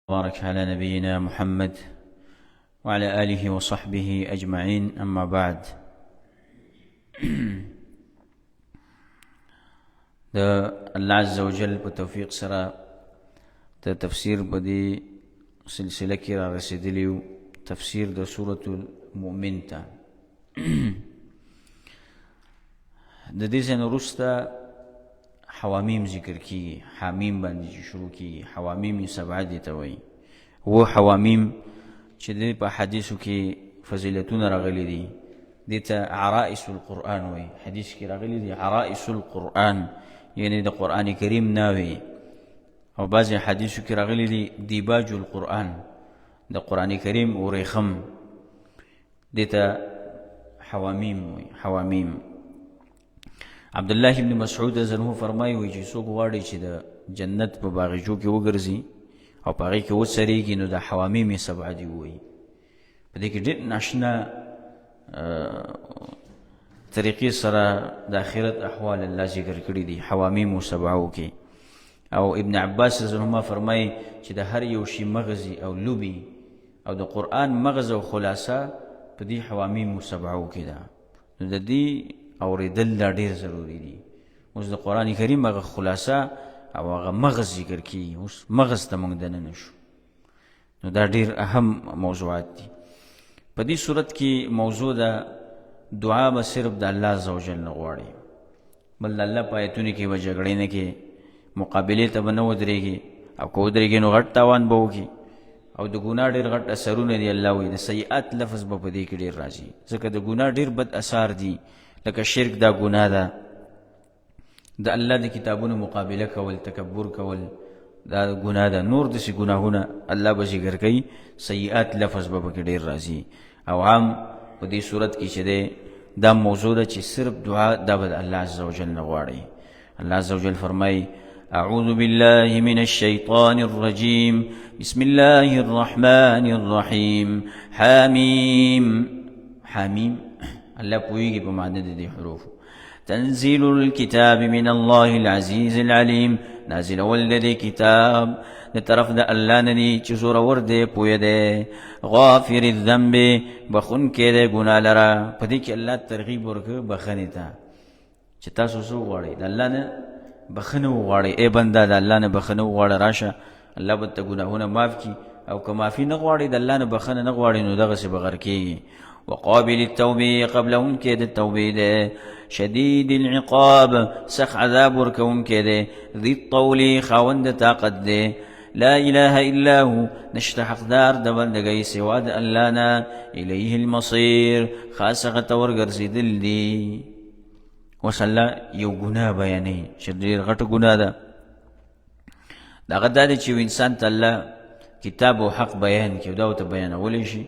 بارك على نبينا محمد وعلى آله وصحبه أجمعين. أما بعد، دا الله عز وجل په توفیق سره د تفسیر په دې سلسله کې را رسیدلیو تفسیر د سورة المؤمن ته. د دې څخه وروسته حوامیم ذکر کیږي، حامیم باندې چې شروع کیږي. حوامیم سبعه دي ته وایي، و حوامیم چې د په حدیثو کې فضیلتونه راغلي دي دې ته عرائس القرآن وایي. حدیث کې راغلي دي عرائس القرآن، یعنی د قرآن کریم ناوی. او بعضې حدیثو کې راغلي دي دیباج القرآن، د قرآن کریم ورېخم، دې ته حوامیم وایي. حوامیم عبدالله ابن مسعود رضی الله عنه فرمایي وایي چې څوک غواړي چې د جنت په باغچو کې وګرځي او په هغې کې وڅریږي نو د حوامیم سبعه دي ووایي. په دې کې ډېر ناشنا طریقې سره د آخرت احوال الله ذکر کړي دي حوامیم سبعو کې. او ابن عباس رضی الله عنه فرمایي چې د هر یو شي مغزي او لوبي او د قرآن مغز او خلاصه په دې حوامیم سبعو کې ده. نو د دې اورېدل دا ډېر ضروري دي. اوس د قرآن کریم هغه خلاصه او هغه مغز ذکر کیږي. اوس مغز ته موږ دننه شو، نو دا ډېر اهم موضوعات دي. په دې صورت کې موضوع ده دعا به صرف د الله عز وجل نه غواړي، بل د الله په آیتونو کې به جګړې نه کې، مقابلې ته به نه ودرېږي، او که ودرېږي نو غټ تاوان به وکړي، او د ګناه ډېر غټ اثرونه دي. الله وایي د سیئات لفظ به په دې کې ډېر راځي، ځکه د ګناه ډېر بد اثار دي، لکه شرک دا ګناه ده، د الله د کتابونو مقابله کول، تکبر کول دا ګناه ده، نور داسې ګناهونه الله به ذکر کوي. سیئات لفظ به پکې ډېر راځي. او عام په دې صورت کې چې دی دا موضوع ده چې صرف دعا دا به د الله عز وجل نه غواړي. الله عز وجل فرمایي اعوذ بالله من الشیطان الرجیم بسم الله الرحمن الرحیم. حامیم. حامیم الله پوهیږي په معنی د دې حروفو. تنزيل الكتاب من الله العزيز العليم. نازل ولدي كتاب د طرف د الله نه دی چې زورور دی، پوهه دی. غافر الذنب، بخون کې دی ګناه لره. په دې کې الله ترغیب ورکوي بخښنې ته، چې تاسو څه وغواړئ د الله نه بخښنه وغواړئ. ای بنده د الله نه بخښنه وغواړه، راشه الله به ته ګناهونه معاف کړي. او که معافي نه غواړئ، د الله نه بخښنه نه غواړئ، نو دغسې به غر کېږي. وقابل التوبې، قبلهم کې د توبې دی. شدید العقاب، سخت عذاب ورکوم کې دی. ذي الطول، خاوند طاقت دی. لا اله الا هو، نشته حقدار د بندګۍ سوا د الله نه. الیه المصیر، خاص هغه ته ورګرځېدل دي. اوس الله یو ګناه بیانوي چې ډېر غټه ګناه ده. د هغه دا دی چې یو انسان ته الله کتاب او حق بیان کړي، دا ورته بیانولی شي،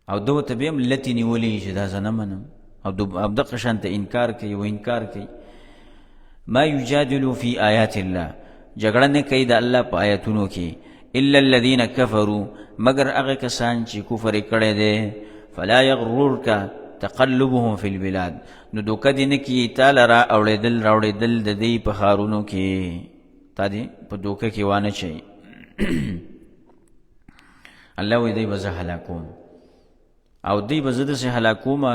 او ده ورته بیا هم لتې نیولی چې دا زه نه منم، او دغه شانته انکار کوي او انکار کوي. ما یجادل فی آیات الله، جګړه نه کوي د الله په آیتونو کې. الا الذین کفروا، مگر هغه کسان چې کفر یې کړی دی. فلا یغررک تقلبهم فی البلاد، نو دوکه دې نه کي تا لره اوړېدل راوړېدل د دې په ښارونو کې، تا دې په دوکه کې وانه چي. الله وایي دی به زه هلاکوم، او دی به زه داسې هلاکومه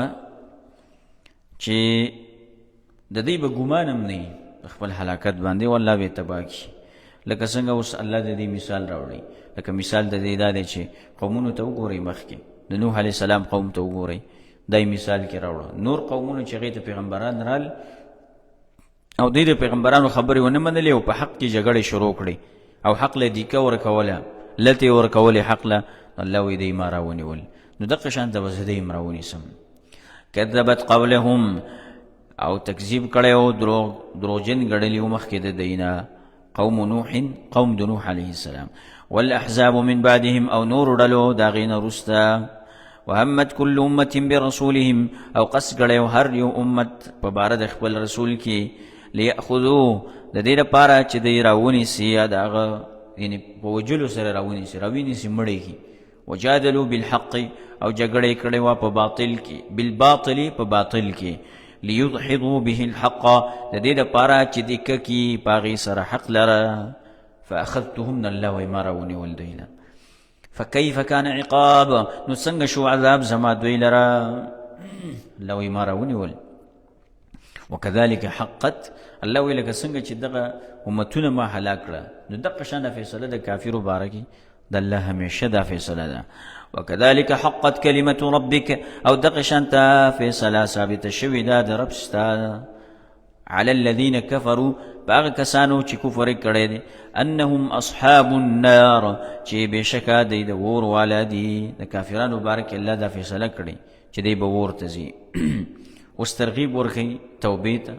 چې د دې به ګمان هم نه وي خپل هلاکت باندې، والله به یې تباه کړي. لکه څنګه اوس الله د دې مثال راوړي. لکه مثال د دې دا دی چې قومونو ته وګورئ، مخکې د نوح علیه السلام قوم ته وګورئ، دای مثال کې راوړه. نور قومونو چې هغې ته پیغمبران رال او دوی د پیغمبرانو خبرې ونه منلې او په حق کې جګړې شروع کړې، او حق له دیکه ورکوله، لتې ورکولې حق له. الله وایي دی ما راونیول، نو دغه شانته به زه دی هم راونیسم. کذبت قبلهم، او تکذیب کړی او دروغجن ګڼلي و مخکې د دوی نه. قوم نوح، قوم د نوح علیه السلام. والاحزاب من بعدهم، او نور ډلو د هغې نه وروسته. وهمت كل امة برسولهم، او قصد کړی هر یو امت په باره د خپل رسول کې. لیأخذوه، د دې لپاره چې دوی راونیسي، یا د هغه یعنې په وجلو سره راونیسي، مړی کړي. وجادلوا بالحق، او جګړې کړې وه په باطل کې، بالباطل په باطل کې. لیدحضوا به الحق، د دې لپاره چې دکه کې په هغې سره حق لره. فاخذتهم الله وما راونیول دوی له فكيف كان عقاب نو څنګه شو عذاب زما دوی لرا الله وما راونیول وكذلك حقت الله ویل څنګه چې دغه امتونه ما هلاک کړه نو دغه شان فیصله د کافرو بارکی د الله همیشه دا فیصله ده وكذلك حقت كلمة ربك او دغه شان ته فیصله ثابت شوی ده د رب ستا على الذين كفروا باغ کسانو چې کفر کړي دي انهم اصحاب النار چې بشکا دی د ور والدي د کافرانو بارک الله دا فیصله کړي چې دی به ورته زی اوس ترغیب ورکړي توبې ته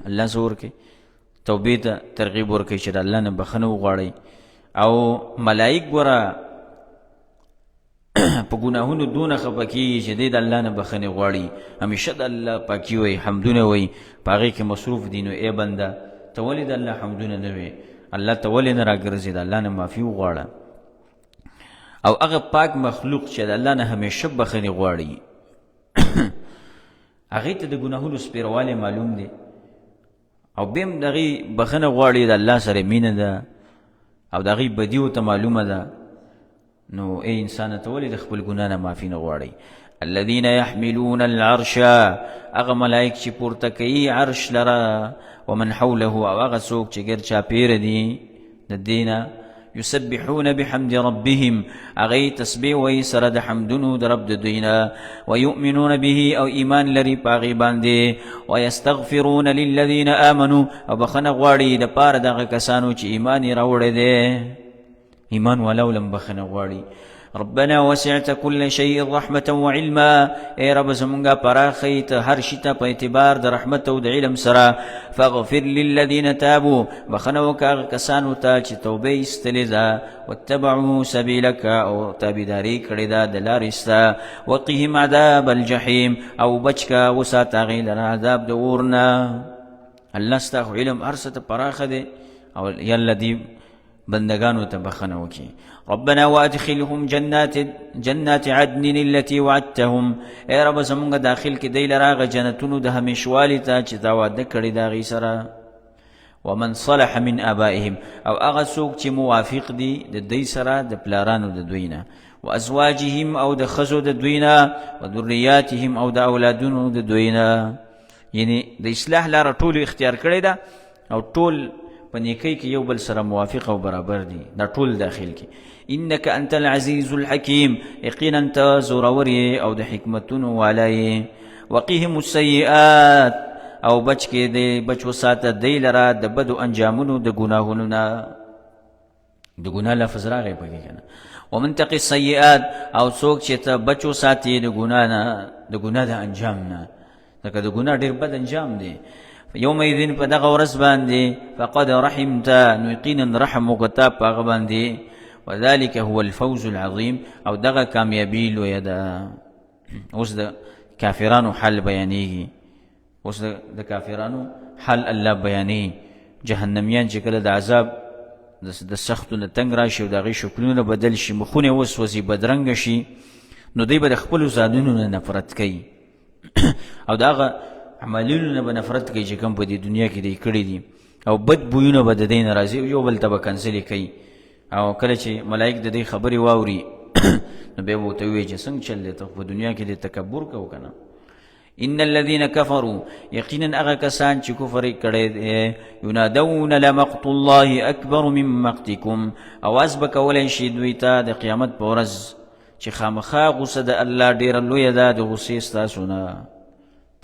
الله زور کوي توبې ته ترغیب ورکړي چې الله نه بخنه وغواړي او ملائک ګوره په ګناهونو دونه خفه کېږي چې دی د الله نه بخنې غواړي همیشه د الله پاکي وایي حمدونه وایي په هغې کې مصروف دي نو ای بنده ته ولې د الله حمدونه نه وایې الله ته ولې نه راګرځې د الله نه معافي وغواړه او هغه پاک مخلوق چې د الله نه همیشه بخنې غواړي هغې ته د ګناهونو سپیروالی معلوم دی او بیا هم د هغې بخنه غواړي د الله سره مینه ده او د هغې بدي ورته معلومه ده نو ای انسان ته ولې د خپل ګناه نه معافي نه غواړئ الذين يحملون العرش هغه ملائک چې پورته کوي عرش لره ومن حوله او هغه څوک چې ګر چاپېره دي د دې نه يسبحون بحمد ربهم هغې تسبیح وایي سره د حمدونو د رب د دوی نه ويؤمنون به او ایمان لري په هغې باندې ويستغفرون للذين آمنوا او بخنه غواړي د پاره دغه کسانو چې ایمان یې راوړی دی ایمان والا ولم بخنه غواړي ربنا وسعت كل شيء رحمة وعلما اے رب زمونږه پراخی ته هر شي ته په اعتبار د رحمت او د علم سره فاغفر للذين تابوا بخنه وکړه کسانو ته چې توبه ایستلې ده واتبعوا سبیلک او تابعداري کړې ده د لارې ستا وقهم عذاب الجحیم او بچکه وساته هغې لره عذاب د اور نه الله ستا خو علم هر څه ته پراخه دی او یالله دې بندگانو ته بخنه وکړي ربنا وادخلهم جنات عدن التي وعدتهم اے رب زمونږ داخل کې دی لره هغه جنتونو د همیشوالي ته چې دا واده کړي د هغې سره ومن صلح من آبائهم او هغه څوک چې موافق دي د دوی سره د پلارانو د دوی نه وازواجهم او د ښځو د دوی نه وذریاتهم او د اولادونو د دوی نه یعنی د اصلاح لاره ټولو اختیار کړې ده او ټول په نیکۍ کې یو بل سره موافق او برابر دي دا ټول داخل کې انک انت العزیز الحکیم یقینا ته زورور یې او د حکمتونو والا یې وقیهم السیئات او بچ کې دی بچ وساته دی لره د بدو انجامونو د ګناهونو نه د ګناه لفظ راغی پکې که نه ومن تقي السیئات او څوک چې ته بچ وساتې د ګناه نه د ګناه د انجام نه ځکه د ګناه ډېر بد انجام دی یومئذ په دغه ورځ باندې فقد رحمته نو یقینا رحم وکړه په هغه باندې وذلك هو الفوز العظیم او دغه کامیابي لویه ده اوس د کافرانو حال بیانېږي اوس د کافرانو حال الله بیانوي جهنمیان چې کله د عذاب د سختو نه تنګ راشي او د هغې شکلونه بدل شي مخونه وسوځي بدرنګه شي نو دوی به د خپلو ځانونو نه نفرت کوي او د هغه عملونو نه به نفرت کوي چې کوم په دې دنیا کې دی کړي دي او بد بویونه به د دې نه راځي یو بل ته به کنسلې کوي او کله چې ملائک د دې خبرې واوري نو بیا به ورته ووایي چې څنګه چل دی ته په دنیا کې دې تکبر کوو که نه ان الذين كفروا یقینا هغه کسان چې کفر کړی دی ینادون لمقت الله اکبر من مقتکم اواز به کولی شي دوی ته د قیامت په ورځ چې خامخا غوسه د الله ډېره لویه ده د غوسې ستاسو نه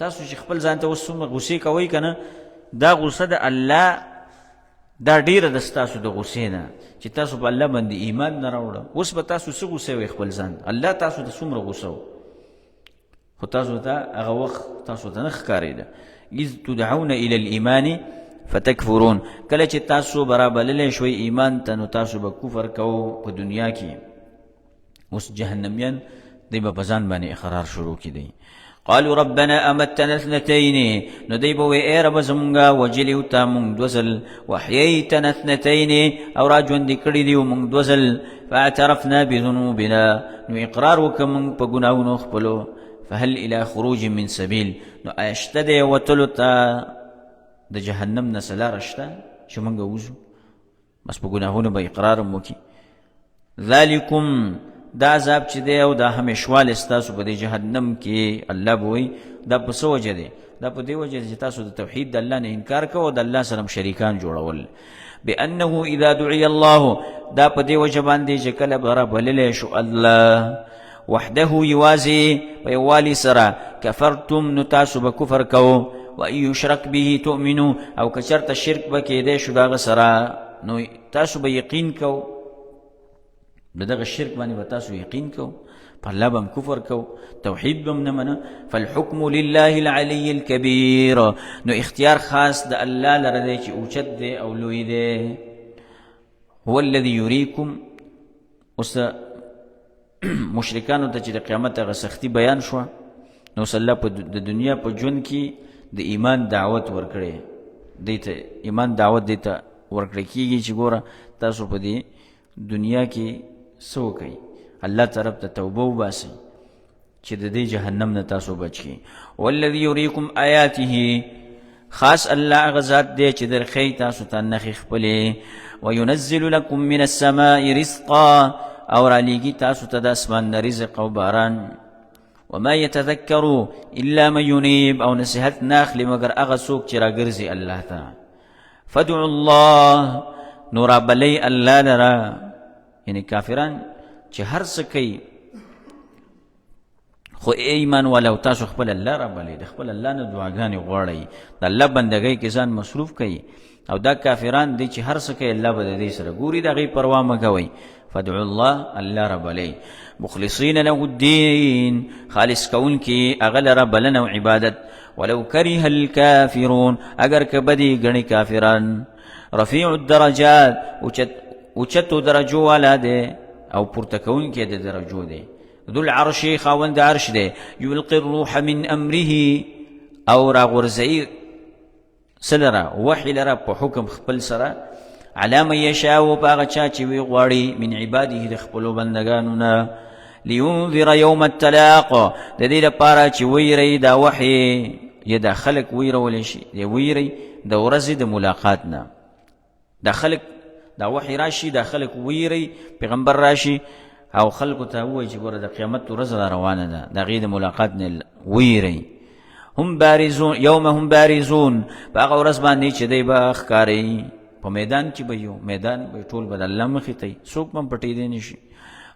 تاسو چې خپل ځان ته اوس څومره غوسې کوئ که نه دا غوسه د الله دا ډېره ده ستاسو د غوسې نه چې تاسو په الله باندې ایمان نه راوړه اوس به تاسو څه غوسه وئ خپل ځان الله تاسو ته څومره غوسه و خو تاسو ته هغه وخت تاسو ته نه ښکارېده اذ تدعون الى الايمان فتکفرون کله چې تاسو برابللی شوئ ایمان ته نو تاسو به کفر کوو په دنیا کې اوس جهنمیان دی به په ځان باندې اقرار شروع کړي قالوا ربنا امتنا اثنتين نو دی به وایي ای رب زمونږه وجلي و تا مونږ دوه ځل واحییتنا اثنتين او را ژوندي کړي دي مونږ دوه ځل فاعترفنا بذنوبنا نو اقرار وکړه مونږ په ګناهونو خپلو فهل الى خروج من سبیل نو آیا شته دی وتلو ته د جهنم نه څه لاره شته چې موږ وځو، بس په ګناهونو به اقرار هم وکړي. ذالکم دا عذاب چې دی او دا همیشوالی ستاسو په دې جهنم کې، الله به وایي دا په څه وجه دی؟ دا په دې وجه چې تاسو د توحید د الله نه انکار کوو او د الله سره شریکان جوړول. بأنه اذا دعي الله، دا په دې وجه باندې چې کله به رابللی شو الله وحده یوازې په یووالي سره، کفرتم نو تاسو به کفر کوو، وان یشرک به تؤمنو، او که چېرته شرک به کېدی شو د هغه سره نو تاسو به یقین کوو، د دغه شرک باندې به تاسو یقین کوو، په الله به هم کفر کوو، توحید به هم نه منه. فالحکم لله العلی الکبیر، نو اختیار خاص د الله لره دی چې اوچت دی او لوی دی. هو الذي یریکم، اوس مشرکانو ته چې د قیامت هغه سختی بیان شوه، نو اوس الله د دنیا په ژوند کې د ایمان دعوت ورکړی، دی ته ایمان دعوت دی ته ورکړی کېږي چې ګوره تاسو په دې دنیا کې څه وکئ، الله طرف ته توبه وباسئ چې د دې جهنم نه تاسو بچ کړي. والذي یریکم آیاته، خاص الله هغه ذات دی چې درښیي تاسو ته نښې خپلې. وینزل لکم من السماء رزقا، او رالیږي تاسو ته د اسمان نه رزق او باران. وما یتذکروا الا من ینیب، او نصیحت نه اخلي مګر هغه څوک چې راګرځي الله ته. فادعوا الله، نو رابلئ الله لره، یعنی کافران چې هر څه کوي خو ایمان والا تاسو خپل الله رابلئ، د خپل الله نه دعاګانې غواړئ، د الله بندګۍ کې ځان مصروف کوي. او دا کافران دی چې هر څه کوي الله به د دې سره ګوري، د هغې پروا مه کوئ. فادعوا الله، الله رابلئ، مخلصین له الدین، خالص کوونکي هغه لره بلنه او عبادت. ولو کره الکافرون، اگر که بدی ګڼي کافران. رفیع الدرجات، اوچتو درجو والا دی او پورته کوونکی د درجو دی. ذو العرش، خاوند عرش دی. یلقي الروح من امره، او راغورځوي څه لره؟ وحي لره په حکم خپل سره. علی من یشاء، په هغه چا چې وی غواړي من عباده د خپلو بندګانو نه. لینذر یوم التلاق، د دې لپاره چې ویری دا وحي یا دا خلق ویرولی شي، دی ویری د ورځې د ملاقات نه. دا خلق دا وحی راشي، دا خلق ویری پیغمبر راشي او خلقو ته وایي چې ګوره د قیامت ورځ را روانه ده، د هغې د ملاقات نه ویری. هم بارزون، یوم هم بارزون، په هغه ورځ باندې چې دی به ښکاري، په میدان کې به یو میدان به ټول به د الله مخې ته وي، څوک به هم پټېدی نه شي.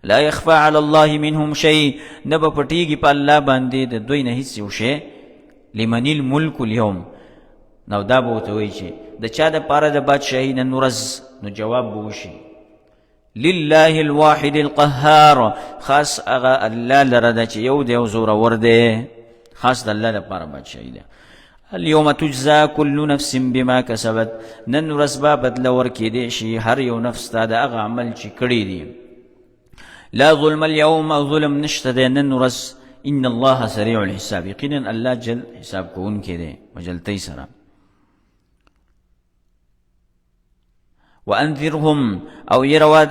لا یخفى علی الله منهم شیء، نه به پټېږي په الله باندې د دوی نه هېڅ یو شی. لمن الملک اليوم، نو دا به ورته وایي چې د چا دپاره د بادشاهي نن ورځ، نو جواب به وشي لله الواحد القهار، خاص هغه الله لره ده چې یو دی او زورور دی، خاص د الله لپاره بادشاهي ده. اليوم تجزا كل نفس بما كسبت، نن ورځ به بدله ورکېدی شي هر یو نفس ته د هغه عمل چې کړی دی. لا ظلم اليوم، او ظلم نشته دی نن ورځ. ان الله سریع الحساب، یقینا الله جل حساب کوونکی دی په جلتۍ سره. وانذرهم، او يروا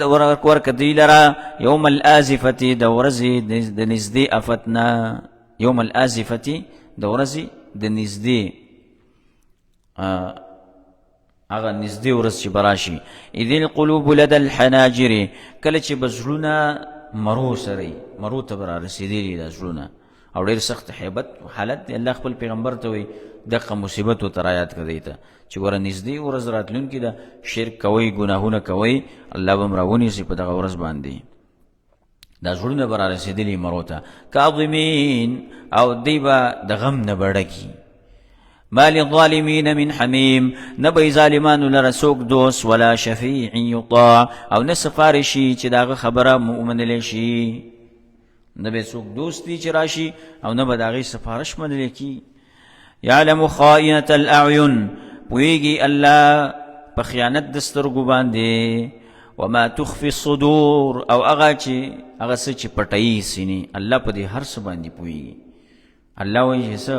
ورک دی لرا یوم الآزفة، د ورځې د نږدې افتنا. یوم الآزفة، د ورځې د نږدې هغه نږدې ورځ چې به راشي. اذ القلوب لدى الحناجر، کله چې به زړونه مرو سره مرو ته به رارسېدلي دا زړونه، او ډېر سخت هیبت حالت دی. الله خپل پیغمبر ته وایي دغه مصیبت ورته رایاد کړه دی ته چې ګوره نږدې ورځ راتلونکې ده، شرک کوئ، ګناهونه کوئ، الله به هم راونیسي په دغه ورځ باندې. دا زړونه به رارسېدلي مرو ته. کاظمین، او دی به د غم نه به ډکي. ما للظالمین من حمیم، نه به ظالمانو لره څوک دوست، ولا شفیع یطاع، او نه سفارشي چې د هغه خبره ومنلی شي. نه به څوک دوست دی چې راشي، او نه به د هغې سفارش منلی کي. یعلم خائنة الاعین، پوهیږي الله په خیانت د سترګو باندې. وما تخفي الصدور، او هغه څه چې پټوي سینې، الله په دې هر څه باندې پوهیږي. الله وایي چې څه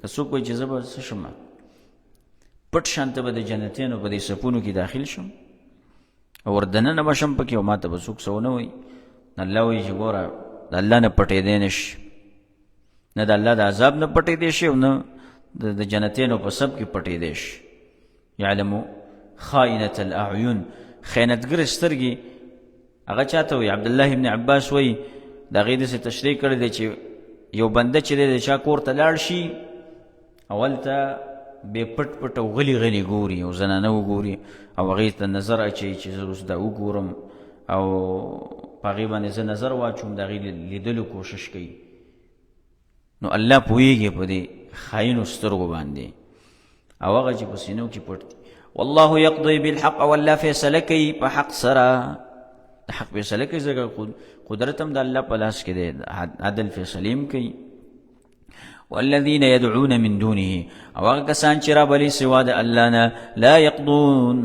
که څوک وایي چې زه به څه شم، پټ شانته به د جنتیانو په دې صفونو کې داخل شم او وردننه به شم پکې، او ما ته به څوک څه ونه وایي. الله وایي چې ګوره د الله نه پټېدی نه شي، نه د الله د عذاب نه پټېدی شي، او نه د جنتیانو په سب کې پټېدی شي. یعلمو خائنة الاعین، خیانتګر سترګې. هغه چاته وي؟ عبدالله ابن عباس وایي د هغې داسې تشریح کړی دی چې یو بنده چې دی د چا کور ته لاړ شي، اول ته بې پټ پټ او غلی غلی ګوري او زنانه وګوري او هغې ته نظر اچوي چې زه اوس دا وګورم او په هغې باندې زه نظر واچوم، د هغې لیدلو کوشش کوي. نو الله پوهېږي په دې خاینو سترګو باندې او هغه چې په سینو کې پټ دي. والله یقضي بالحق، والله فیصله کوي په حق سره، د حق فیصله کوي، ځکه قدرت هم د الله په لاس کې دی، عدل فیصلې هم کوي. والذین یدعون من دونه، او هغه کسان چې رابلي سوا د الله نه، لا یقضون،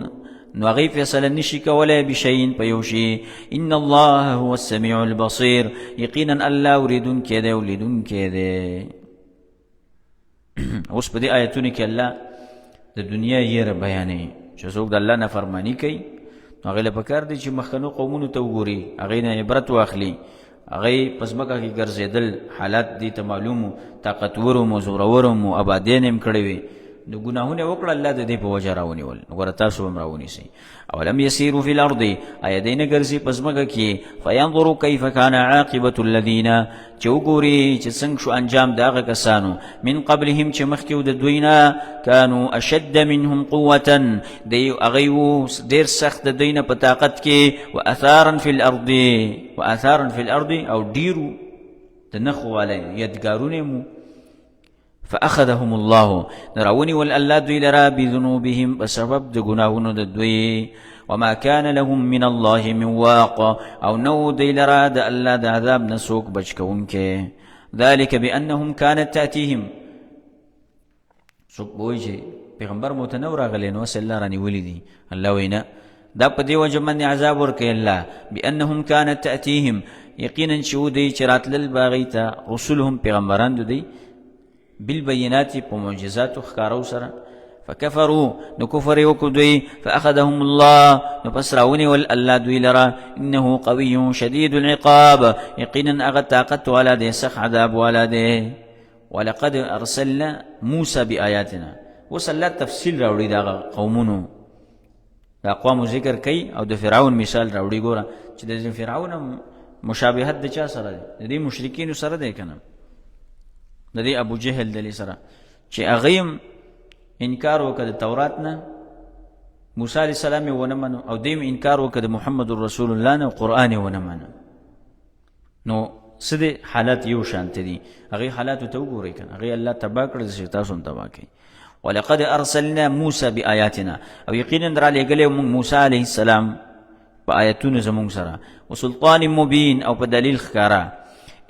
نو هغې فیصله نشي کولی بشیء په یو شي. ان الله هو السمیع البصیر، یقینا الله اوریدونکی دی او لیدونکی دی. اوس په دې آیتونو کې الله د دنیا یېره بیانوي چې څوک د الله نافرماني کوي نو هغې له پکار دی چې مخکنو قومونو ته وګوري، هغې نه عبرت واخلي، هغې په ځمکه کې ګرځېدل حالات دې ته معلوم وو، طاقتور وو، زورور وو، آبادیان یې هم کړې وې، نو ګناهونه وکړه، الله د دې په وجه راونیول. نو ګوره تاسو هم راونیسئ. اولم یسیروا فی الارض، آیا دی نه ګرځي په ځمکه کې، فینظروا کیف کان عاقبة الذین، چې وګوري چې څنګه شو انجام د هغه کسانو، من قبلهم چې مخکې و د دوی نه، کانوا اشد منهم قوة، دی هغوی و ډېر سخت د دوی نه په طاقت کې، واثارا فی الارض، واثارا فی الارض، او ډېرو د نښو والی یادګارونه مو. فاخذهم الله، نراونی والله دوی لرا بذنوبهم، بسبب د گناهونو د دوی. وما كان لهم من الله من واق، او نو دی لرا د الله د عذاب نسوک بچ کونکې. ذلك بانهم كانت تاتيهم، څوک وایي چې پیغمبر مو ته نه راغلی نو الله رانیولي دي، الله وینا دا په دې وجه باندې عذاب ورکوي الله. بانهم كانت تاتيهم، یقینا چې ودی چې راتلل به هغوی ته رسولهم پیغمبران د دوی، بالبینات په معجزاتو ښکارو سره. فکفروا، نو کفر یې وکړو دوی، فاخذهم الله، نو پس راونیول الله دوی لره. انه قوي شدید العقاب، یقینا هغه طاقت والا دی، سخت عذاب والا دی. ولقد ارسلنا موسی بآیاتنا، اوس الله تفصیل راوړي د قومونو، د اقوامو ذکر کوي او د فرعون مثال راوړي. ګوره چې د فرعون مشابهت د چا سره دی؟ د دې مشرکینو سره دی که نه؟ د دې ابو جهل دلی سره، چې هغې انکار وکړه د تورات نه، موسی علیه السلام یې ونه منو، او دوی انکار وکړه د محمد رسول الله نه، قرآن یې ونه منو. نو څه دی؟ حالات یو شانته دي. هغې حالاتو ته وګورئ که نه، هغې الله تباه کړه، چې تاسو هم تباه کوي. ولقد ارسلنا موسی بآیاتنا، او یقینا رالیږلی موږ موسی علیه السلام په آیتونو زموږ سره، وسلطان مبین، او په دلیل ښکاره،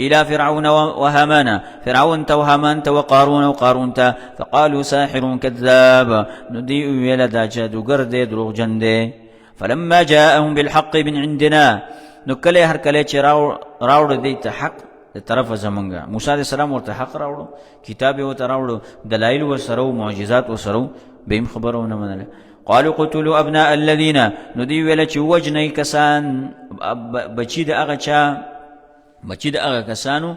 الى فرعون وهامان، فرعون ته وهامان ته وقارون او قارون ته، فقالوا ساحر كذاب، نو دی ویل دا جادوګر دی، دروغجن دی. فلما جاءهم بالحق من عندنا، نو کله هر کله چې راوړ دی ته حق د طرفه زمونږه، موسی علیه السلام ورته حق راوړو، کتاب یې ورته راوړو، دلایل ورسره و، معجزات ورسره، به هم خبره ونه منله. قالوا قتلوا ابناء الذين، نو دی ویل چې وجنئ کسان، بچي د هغه چا، بچی د هغه کسانو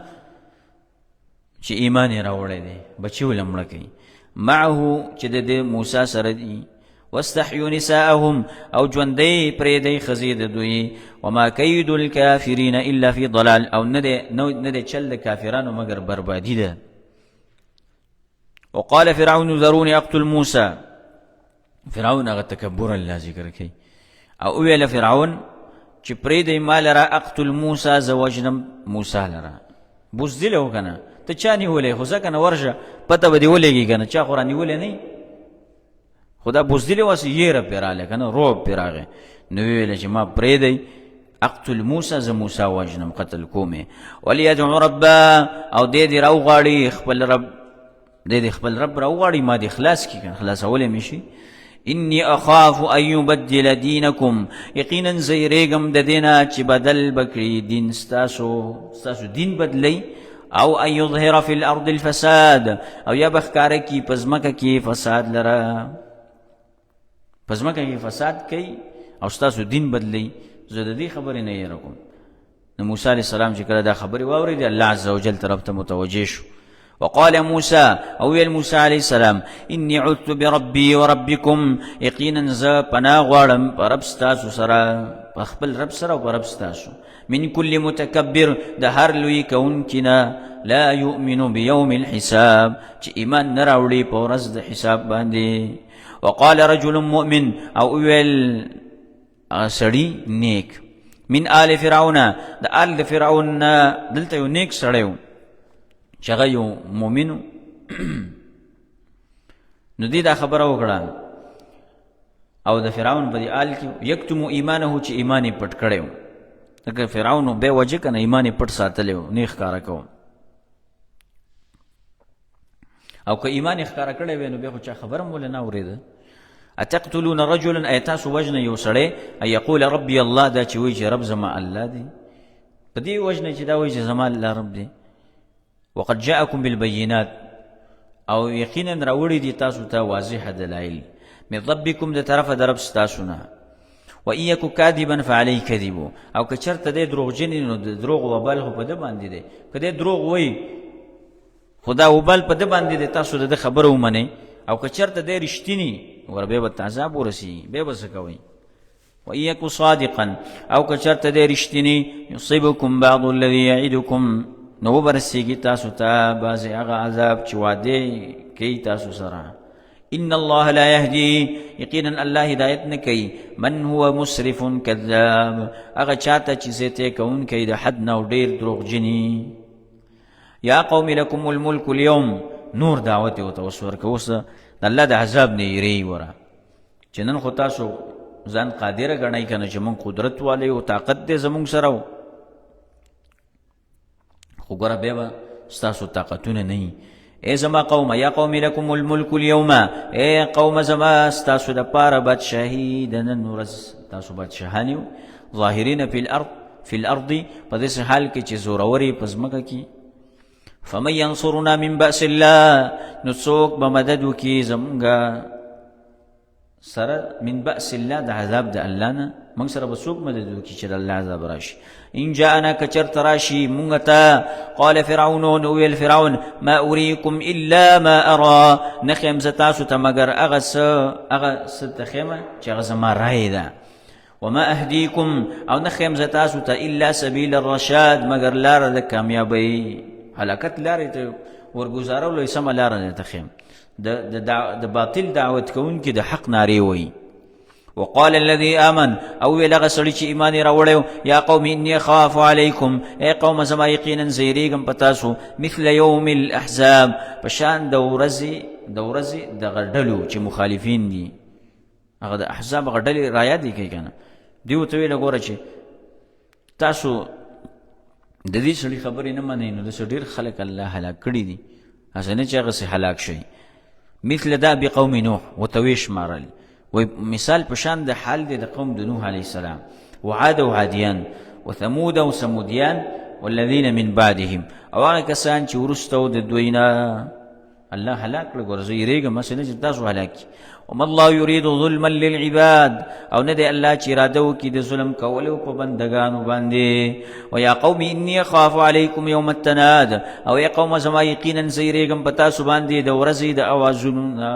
چې ایمان یې راوړی دی، بچي ولې مړه کوي، معه چې د موسی سره دي. واستحیوا نساءهم، او ژوندی پرېږدئ ښځې د دوی. وما کید الکافرین الا فی ضلال، او نه دی چل د کافرانو مګر بربادي ده. وقال فرعون ذروني اقتل موسی، فرعون هغه تکبر الله ذکر کوي، او ویل فرعون چې پرېږدئ ما لره اقتل موسی، زه وژنم موسی لره. بزدل و که نه؟ ته چا نیولی؟ خو ځه که نه ورشه پته به دې ولېږي که نه، چا خو را نیولی نه وي، خو دا بزدل واسې یېره پرې راغلی که نه، روب پرې راغی. نو ویله چې ما پرېږدئ اقتل موسی، زه موسی وژنم، قتل کومې. ولیدعو ربه، او دې دې راوغواړي خپل رب، دې خپل رب راوغواړي، ما دې خلاص کړي که نه، خلاصولی مې شي. انی اخاف ان یبدل دینکم، یقینا زیریږم د دې نه چې بدل بکړي دین ستاسو دین بدلی. او ان یظهر فی الارض الفساد، او یا بخکاره کی په ځمکه کې فساد لره، په ځمکه کې فساد کوي او ستاسو دین بدلی. زه د دې خبرې نه یېره کوم. نو موسی علیه السلام چې کله دا خبرې واورېدې، الله عز وجل طرف ته متوجه شو. وقال موسى او ویل موسی علیہ السلام انی عذت بربی وربکم یقینا ز پناه غواړم پر رب ستاسو سره خپل رب سره او پر رب ستاسو من کل متکبر د هر لوی کونکنا لا یؤمن بیوم الحساب چې ایمان نه راوړي په ورځ د حساب باندې. وقال رجل مؤمن او ویل سړی نیک من آل فرعون د آل فرعون دلته یو نیک سړی چې هغه یو مؤمنو نو دې دا خبره وکړه او د فرعون په دې آل کې یکتم ایمانه چې ایمان یې پټ کړی و ځکه فرعون بې وجه کنه ایمان یې پټ ساتلی و نه ښکاره کوو او که ایمان یې ښکاره کړی وی نو بیا خو چا خبره هم ولې نه اورېده. اتقتلون رجلا ای تاسو وژنه یو سړی ان یقول ربي الله دا چې وایي چې رب زما الله دی په دې وژنه چې دا وایي چې زما الله رب دی. وقد جاءكم بالبينات او یقینا راوړي دي تاسو ته واضح دلایل من ربکم د طرفه د رب ستاسو نه. وان یک کاذبا فعلی کذبو او که چېرته دی دروغجن نو د دروغ وبال خو په ده باندې دی که دی دروغ وایي خدا وبال په ده باندې دی تاسو د خبره ومنئ او که چېرته دی رښتینی ور بیا به عذاب ورسي بیا به څه کوئ. وان یک صادقا او که چېرته دی رښتینی یصیبکم بعض الذي یعدکم نو برسیږي تاسو ته بعضې هغه عذاب چې وعدې کوي تاسو سره. ان الله لا يهدي یقینا الله هدایت نه کوي من هو مسرف کذاب هغه چاته چې زیاتی کوونکی د حد نه او ډېر دروغجني. یا قوم لکم الملک اليوم نور دعوت ورته اوس ورکه اوس د الله د عذاب نه یېرئ وره چې نن خو تاسو ځان قادره ګڼئ که نه چې موږ قدرت والی او طاقت دی زموږ سره و خو ګوره بیا به ستاسو طاقتونه نه وي. ای زما قومه یا قوم لکم الملک اليوم ای قوم زما ستاسو دپاره بادشاهي د نن ورځ تاسو بادشاهان یو ظاهرین فی الارض په داسې حال کې چې زورور یې په ځمکه کې. فمن ینصرنا من بأس الله نو څوک به مدد وکړي زمونږ سره من بأس الله د عذاب د الله نه موږ سره به څوک مدد وکړي چې د الله عذاب راشي. ان جاءنا که چېرته راشي مونږ ته قال فرعون نو ویل فرعون ما اریکم الا ما ارى نه ښیم زه تاسو ته مګر هغه څه ته ښیمه چې هغه زما رایې ده. وما اهدیکم او نه ښیم زه تاسو ته الا سبیل الرشاد مګر لاره د کامیابۍ هلاکت لارې ته ورګزارولو یې سمه لاره نه ته ښیم د باطل دعوت کوونکي د حق نارې وایي. وقال الذي آمن او ویل هغه سړي چې ایمان یې راوړی یا قوم انی اخاف علیکم ای قوم زما یقینا زه یېرېږم په تاسو مثل یوم الاحزاب په شان د ورځې دغه ډلو چې مخالفین دي هغه د احزاب هغه ډلې رایادې کوي که نه دوی ورته ویله ګوره چې تاسو د دې سړي خبرې نه منئ نو داسې ډېر خلک الله هلاک کړي دي هسې نه چې هغسې هلاک شي. مثل دأب قوم نوح ورته ویې شمارل وی مثال پشان د حال دی د قوم د نوح علیه السلام وعاد و عادیان وثمود و سمودیان والذین من بعدهم او هغه کسان چې وروسته و د دوی نه الله هلاک کړه. ګوره زه یېرېږم هسې نه چې تاسو هلاک کړي. وما الله یرید ظلما للعباد او نه دی الله چې اراده وکړي د ظلم کولو په بندګانو باندې. ویا قوم انی اخاف علیکم یوم التناد او یا قوم زما یقینا زه یېرېږم په تاسو باندې د ورځې د اوازونو نه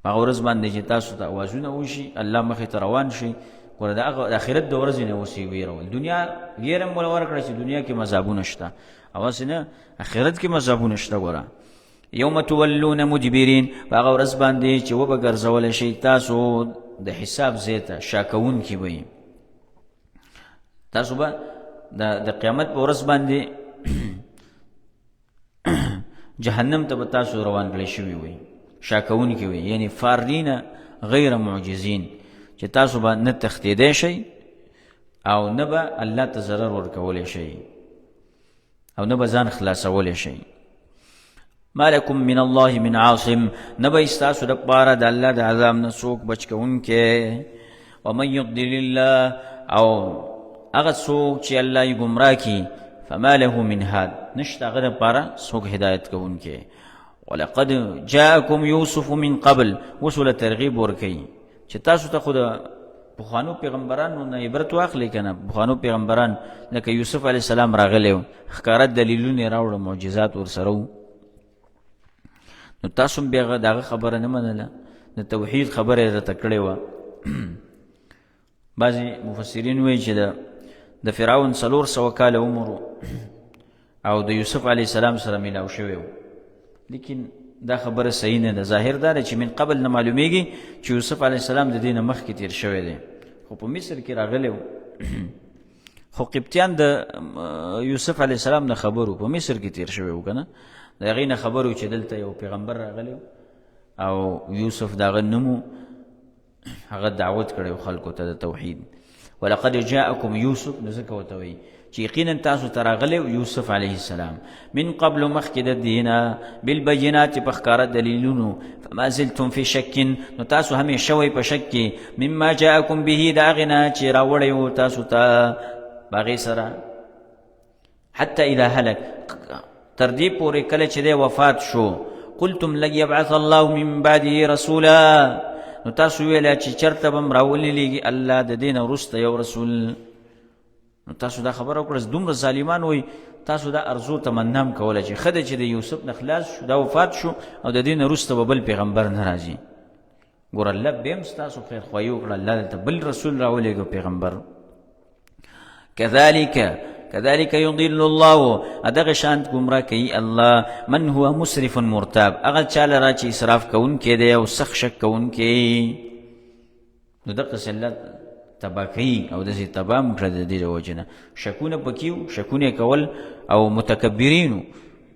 هغه ورځ باندې چې تاسو ته اوازونه وشي الله مخې ته روان شي. ګوره د آخرت د ورځې نه اوس یې ویرول دنیا ویره مو ورکړه چې دنیا کې مذهبونه شته او هسې نه آخرت کې مذهبونه شته. ګوره یوم تولون مدبرین په هغه ورځ باندې چې وبه ګرځولی شئ تاسو د حساب ځای ته شا کوونکي به یې تاسو به د قیامت په ورځ باندې جهنم ته به تاسو روان کړی شوي وئ شا کوونکي وئ یعنی فارین غیر معجزین چې تاسو به نه تښتېدی شئ او نه به الله ته ضرر ورکولی شئ او نه به ځان خلاصولی شئ. ما لکم من الله من عاصم نبی ستاسو دپاره د الله د عذاب نه څوک بچ کوونکی. ومن یضلل الله او هغه څوک چې الله یې ګمراه کړي فما له من هاد نشته هغه دپاره څوک هدایت کوونکی. ولقد جاءکم یوسف من قبل وصله ترغیب ورکوي چې تاسو ته خو د پخوانو پیغمبرانو نه عبرت واخلئ که نه. پخوانو پیغمبران لکه یوسف علیه السلام راغلی و ښکاره دلیلونه یې راوړه، معجزات ورسره وو. نو تاسو هم بیا د هغه خبره نه منله، د توحید خبره یې راته کړې وه. بعضې مفسرین وایي چې د فرعون 400 کاله عمر او د یوسف علیه السلام سره میلاو شوی و، لیکن دا خبره صحیح نه ده. ظاهر دا ده چې من قبل نه معلومیږي چې یوسف علیه السلام د دې نه مخکې تیر شوی دی، خو په مصر کې راغلی و. خو قبطیان د یوسف علیه السلام نه خبر و، په مصر کې تیر شوی و که نه، د هغې نه خبر و چې دلته یو پیغمبر راغلی او یوسف د هغه نوم هغه دعوت کړی و خلکو ته د توحید. ولقد جاءکم یوسف، نو ځکه ورته وایي چې یقینا تاسو ته راغلی یوسف علیه السلام من قبل مخکې د دې نه بالبینات په ښکاره دلیلونو، فما زلتم فی شک، نو تاسو همیشه وئ په شک کې مما جاءکم به د هغې نه چې راوړی و تاسو ته په هغې سره، حتی اذا هلک، تر دې پورې کله چې دی وفات شو، قلتم لن یبعث الله من بعده رسولا، نو تاسو ویله چې چېرته به م راولېږي الله د دې نه وروسته یو رسول. نو تاسو دا خبره وکړه، دومره ظالمان وایي تاسو دا ارزو تمنا م کوله چې ښه ده چې د یوسف نه خلاص شو، دا وفات شو او د دې نه وروسته به بل پیغمبر نه راځي. ګوره الله بیا هم ستاسو خیرخواهي وکړه، الله دلته بل رسول راولېږه پیغمبر. كذلك يضل الله، ادغه شانت گمراه کوي الله من هو مسرف مرتاب، هغه چا لره چې اسراف کوونکی دی او سخت شک کوونکی. نو دقسې الله تباه کوي او داسې تباه م کړه د دې د وجې نه. شکونه پکې وو، شکونه یې کول او متکبرینو.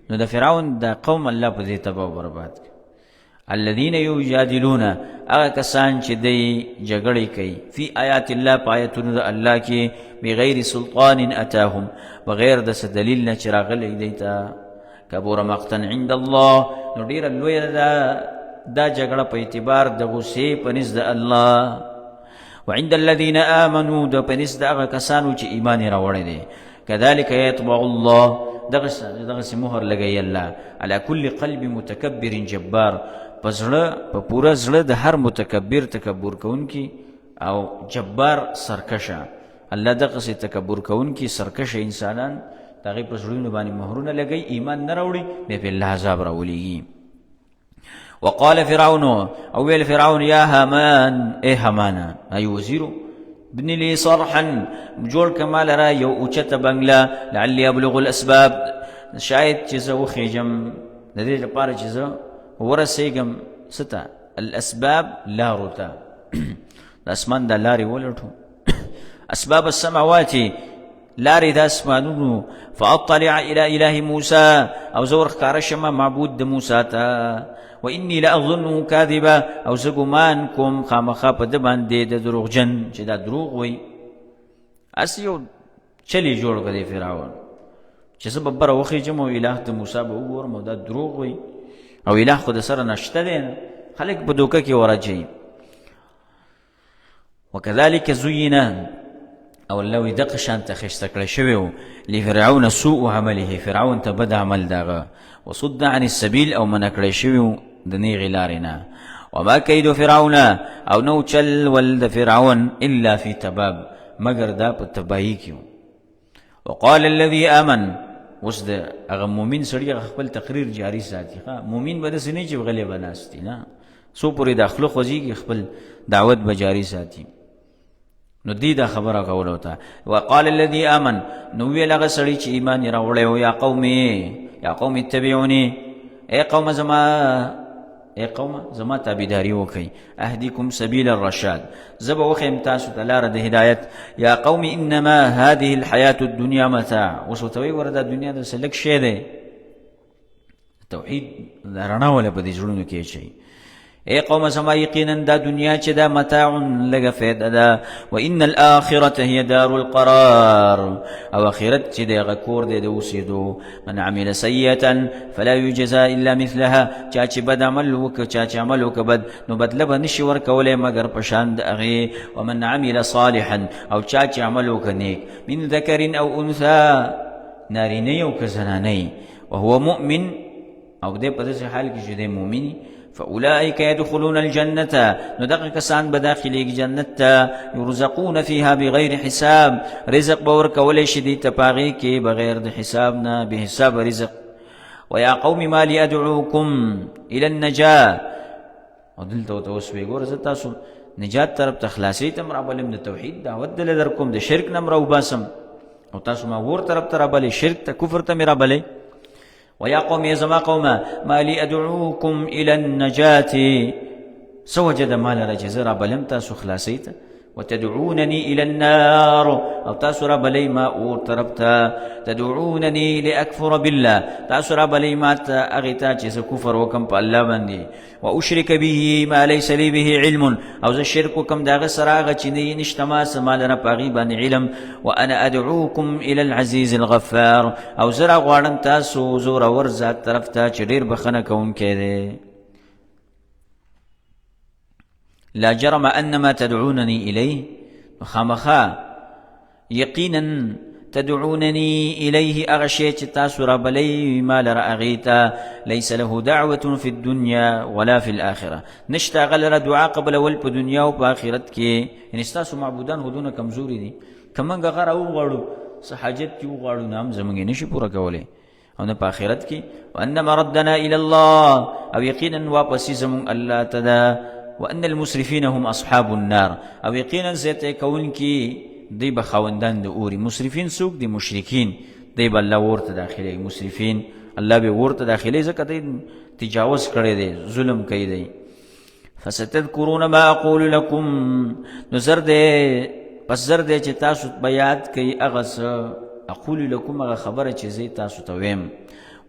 نو د فرعون دا قوم الله په دې تباه او برباد کړي. الذين يجادلون، هغه کسان چې دی جګړې کوي فی آیات الله، په آیتونو د الله کې، بغیر سلطان اتاهم، بغیر د څه دلیل نه چې راغلی دی ته، کبر مقتا عند الله، نو ډېره لویه ده دا جګړه په اعتبار د غصې په نزد الله، وعند الذين آمنوا، د په نزد هغه کسانو چې ایمان یې راوړی دی. كذلك يطبع الله، دغسې مهر لګوي الله على كل قلب متکبر جبار، په زړه په پوره زړه د هر متکبر تکبر کوونکي او جبار سرکشه. الله دغسې تکبر کوونکي سرکشه انسانان د هغې په زړونو باندې مهرونه لګوي، ایمان نه راوړي، بیا پې الله عذاب راولېږي. وقال فرعون، او ویل فرعون یا هامان، ای هامانا، ای وزیرو، ابن لي صرحا، جوړ که ما لره یو اوچته بنګله، لعلی ابلغ الاسباب، شاید چې زه وخېږم د دې لپاره چې زه ورسېږم څه ته، الاسباب لارو ته، د اسمان دا لارې ولټو، اسباب السماوات، لارې د اسمانونو، فاطلع الى اله موسی، او زه ورښکاره شمه معبود د موسی ته، وإني لأظنه كاذبا، او زه ګمان کوم خامخا په ده باندې د دروغجن، چې دا دروغ وایي. هسې یو چل یې جوړ کړی فرعون چې زه به بره وخېږم او اله د موسی به وګورم او دا دروغ وایي، او اله خو د سره نشته دی، خلک په دوکه کې ورجوي. وكذلك زين، او الله وی دغه شانته ښایسته کړی شوی و لفرعون سوء عمله، فرعون ته بد عمل دغه، وصد عن السبيل، او منع کړی شوی و د نیغې لارې نه. وما کید فرعون، او نو چل ول د فرعون الا فی تباب، مگر دا په تباهی کې و. وقال الذي آمن، اوس د هغه مؤمن سړي خپل تقریر جاری ساتي. مؤمن به داسې نه چې غلی به ناست وي، نه، څو پورې د خله خوځېږي خپل دعوت به جاری ساتي. نو دی دا خبره کول وته. وقال الذي آمن، نو ویل هغه سړی چې ایمان یې راوړی و، یا قوم اتبعوني، ای قوم زما تابعداري وکئ، اهدیکم سبیل الرشاد، زه به وښیم تاسو ته لاره د هدایت. یا قوم انما هذه الحیاة الدنیا متاع، اوس ورته وایي وره دا دنیا داسې لږ شی دی، توحید دا رڼا وله په دې زړونو کې اچوي. ای قوم زما یقینا دا دنیا چې دا متاع لږه فایده ده، وان الاخرة هي دار القرار، او اخرت چې دی هغه کور دی د اوسېدو. من عمل سیئة فلا یجزا الا مثلها، چا چې بد عمل وکړه، چا چې عمل وکړه بد، نو بدله به نشي ورکولی مګر په شان د هغې. ومن عمل صالحا، او چا چې عمل وکړه نیک، من ذکر او انثى، نارینه او که زنانه، وهو مؤمن، او دی په داسې حال کې چې دی مؤمن، فاولئک يدخلون الجنة، نو دغه کسان به داخليږي جنت ته، يرزقون فيها بغیر حساب، رزق به ورکولی شي دي ته پاغي کې بغیر د حساب نه، به حساب رزق. ويا قوم ما لي ادعوكم الى النجاة، او دلته اوس وی ګوره زه تاسو نجات طرف ته خلاصي تم را بلم، د توحید دعوت دل در کوم، د شرک نم را وباسم، او تاسو ما ور طرف ته را بلې، شرک ته کفر ته میرا بلې. ويا قوم يا زما قوم ما لي ادعوكم الى النجاة، سوجد مال رجزرا بلم تاسو خلاصيت، وتدعونني الى النار، او تاسو را بلې ما اور طرف ته، تدعونني لاكفر بالله، تاسو را بلې ما ته اغتا چې کفر وکم په الله باندې، واشرك به ما ليس لي به علم، او زه شرک وکم داغه سراغه چې نشته ما سمال نه پاغي باندې علم. وانا ادعوكم الى العزيز الغفار، او زرا غواړم تاسو زور اور ذات طرف ته چې ډیر بخنه کوونکی دی. لا جرم انما تدعونني اليه، خامخا يقينا تدعونني اليه اغشي چې تاسو را بلې ما لره اغیتا، ليس له دعوه في الدنيا ولا في الاخره، نشتا غلره دعا قبل ول په دنیا او په آخرت کې. ان تاسو معبودان هدونه کمزوري دي، کمنګ غره او غړو صحاجت کې غړو نام زمونږ نشي پورا کولای، او نه په آخرت کې. وانما ردنا الى الله، او یقینا واپس زمون الله تدا. وان المسرفين هم اصحاب النار، او یقینا زته کون کی دی بخوندان د اوري. مسرفین سوق دی مشرکین، دی بل الله ورته داخلي، مسرفین الله به ورته داخلي زکه دی تجاوز کړي دی، ظلم کوي دی. فستذكرون ما اقول لكم، نظر دی پس زر دی چې تاسو بیات کوي اغس اقول لكم، هغه خبره چې زی تاسو ته ویم.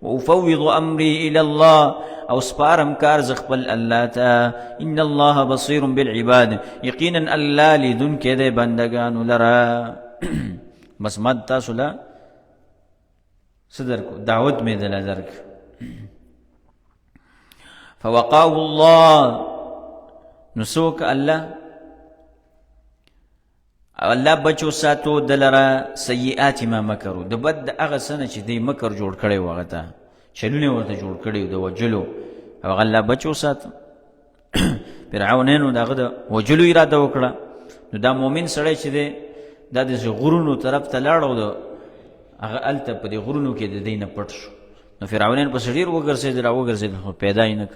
وافوض امري الى الله، او سپارم کار زخپل الله تا. ان الله بصير بالعباد، یقینا الله لیدون کې د بندگانو لرا. بس مد تاسو لا صدر کو دعوت می دل درک. فوقاه الله، نسوک الله بچو ساتو دلرا سیئات ما مکرو، د بد هغه سنه چې دی مکر جوړ کړي وغه ته چلونه ورته جوړ کړي د وجلو، او الله بچو سات. فرعونانو دغه د وجلو اراده وکړه، نو دا مؤمن سړی چې دی دا د غرونو طرف ته لاړو، د هغه الته په دې غرونو کې د دینه پټ شو. نو فرعونان په سړیر وګرځید خو پیدا یې نه،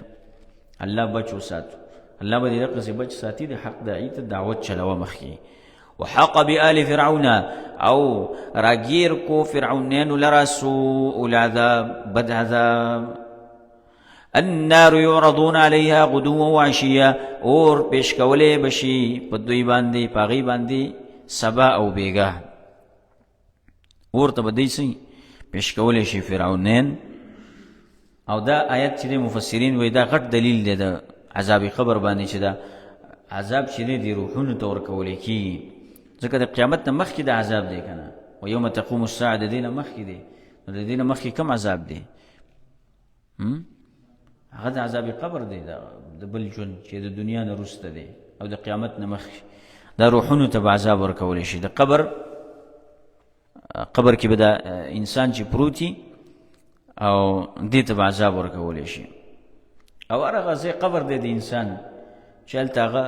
الله بچو ساتو. الله به دې رقص بچ ساتي، د حق دعیت دعوت چلوه مخکي. وحق بآل فرعون، او راگیر کو فرعونین لرا سوء العذاب، بد عذاب. النار يعرضون عليها غدوا وعشيا، اور پیش کوله بشي په دوی باندې پاغي باندې سبا او بیگا، اور ته بدی سي پیش کوله شي فرعونین. او دا آیت چې مفسرین وای دا غټ دلیل دی د عذاب قبر باندې، چې دا عذاب چې دی روحونو تور کولې کی، ځکه د قیامت نه مخکې د عذاب دی کنه. و یوم تقوم الساعه د دینه مخکې دی، نو د دینه مخکې کم عذاب دی؟ هغه د عذاب قبر دی، د بل ژوند چې د دنیا نه وروسته دی، او د قیامت نه مخکې دا روحونو ته به عذاب ورکولی شي. د قبر کې به دا انسان چې پروتي او دې ته به عذاب ورکولی شي. او هغه ځای قبر دی د انسان چې هلته هغه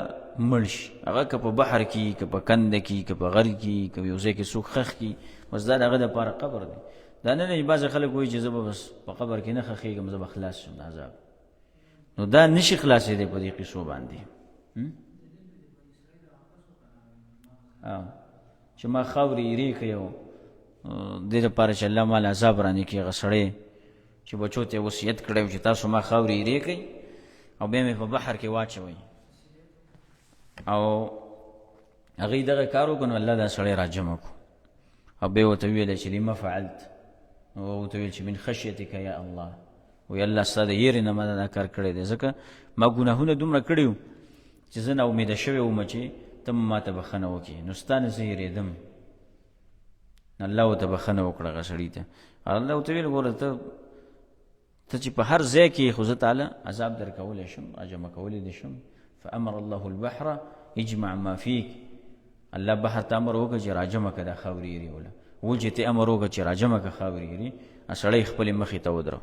مړ شي، هغه که په بحر کې، که په کنده کې، که په غر کې، که یو ځای کې څوک خښ کړي، بس دا د هغه دپاره قبر دی. دا نه دی بعضې خلک وایي چې زه به بس په قبر کې نه خښېږم، زه به خلاص شم د عذاب. نو دا نشي خلاصېدی په دې قصو باندې. چې ما خاورې ایرې کړې او دې دپاره چې الله مال عذاب رانې کړي، هغه سړی چې بچو ته یې وصیت کړی و چې تاسو ما خاورې ایرې کړئ او بیا مې په بحر کې واچوئ، او هغوی دغه کار وکړو، نو الله دا سړی را جمع کړو او بیا ورته ویلی چې لما فعلت، نو ورته ویل چې من خشیتک یا الله، وی الله ستا د یېرې نه ما دا کار کړی دی، ځکه ما ګناهونه دومره کړي وو چې زه ناامیده شوی وم چې ته ما ته بخښنه وکړې، نو ستا نه زه یېرېدم. الله ورته بخښنه وکړه هغه سړي ته. الله ورته ویل ګوره ته چې په هر ځای کې خو زه تعالی عذاب در کولی شم، راجمع کولی دې شم. فامر الله البحر اجمع ما فیک، الله بحر ته امر وکړه چې راجمع کړه دا خاورې ایرې وله، وجې ته امر وکړه چې راجمع کړه خاورې ایرې، سړی خپلې مخې ته ودرو.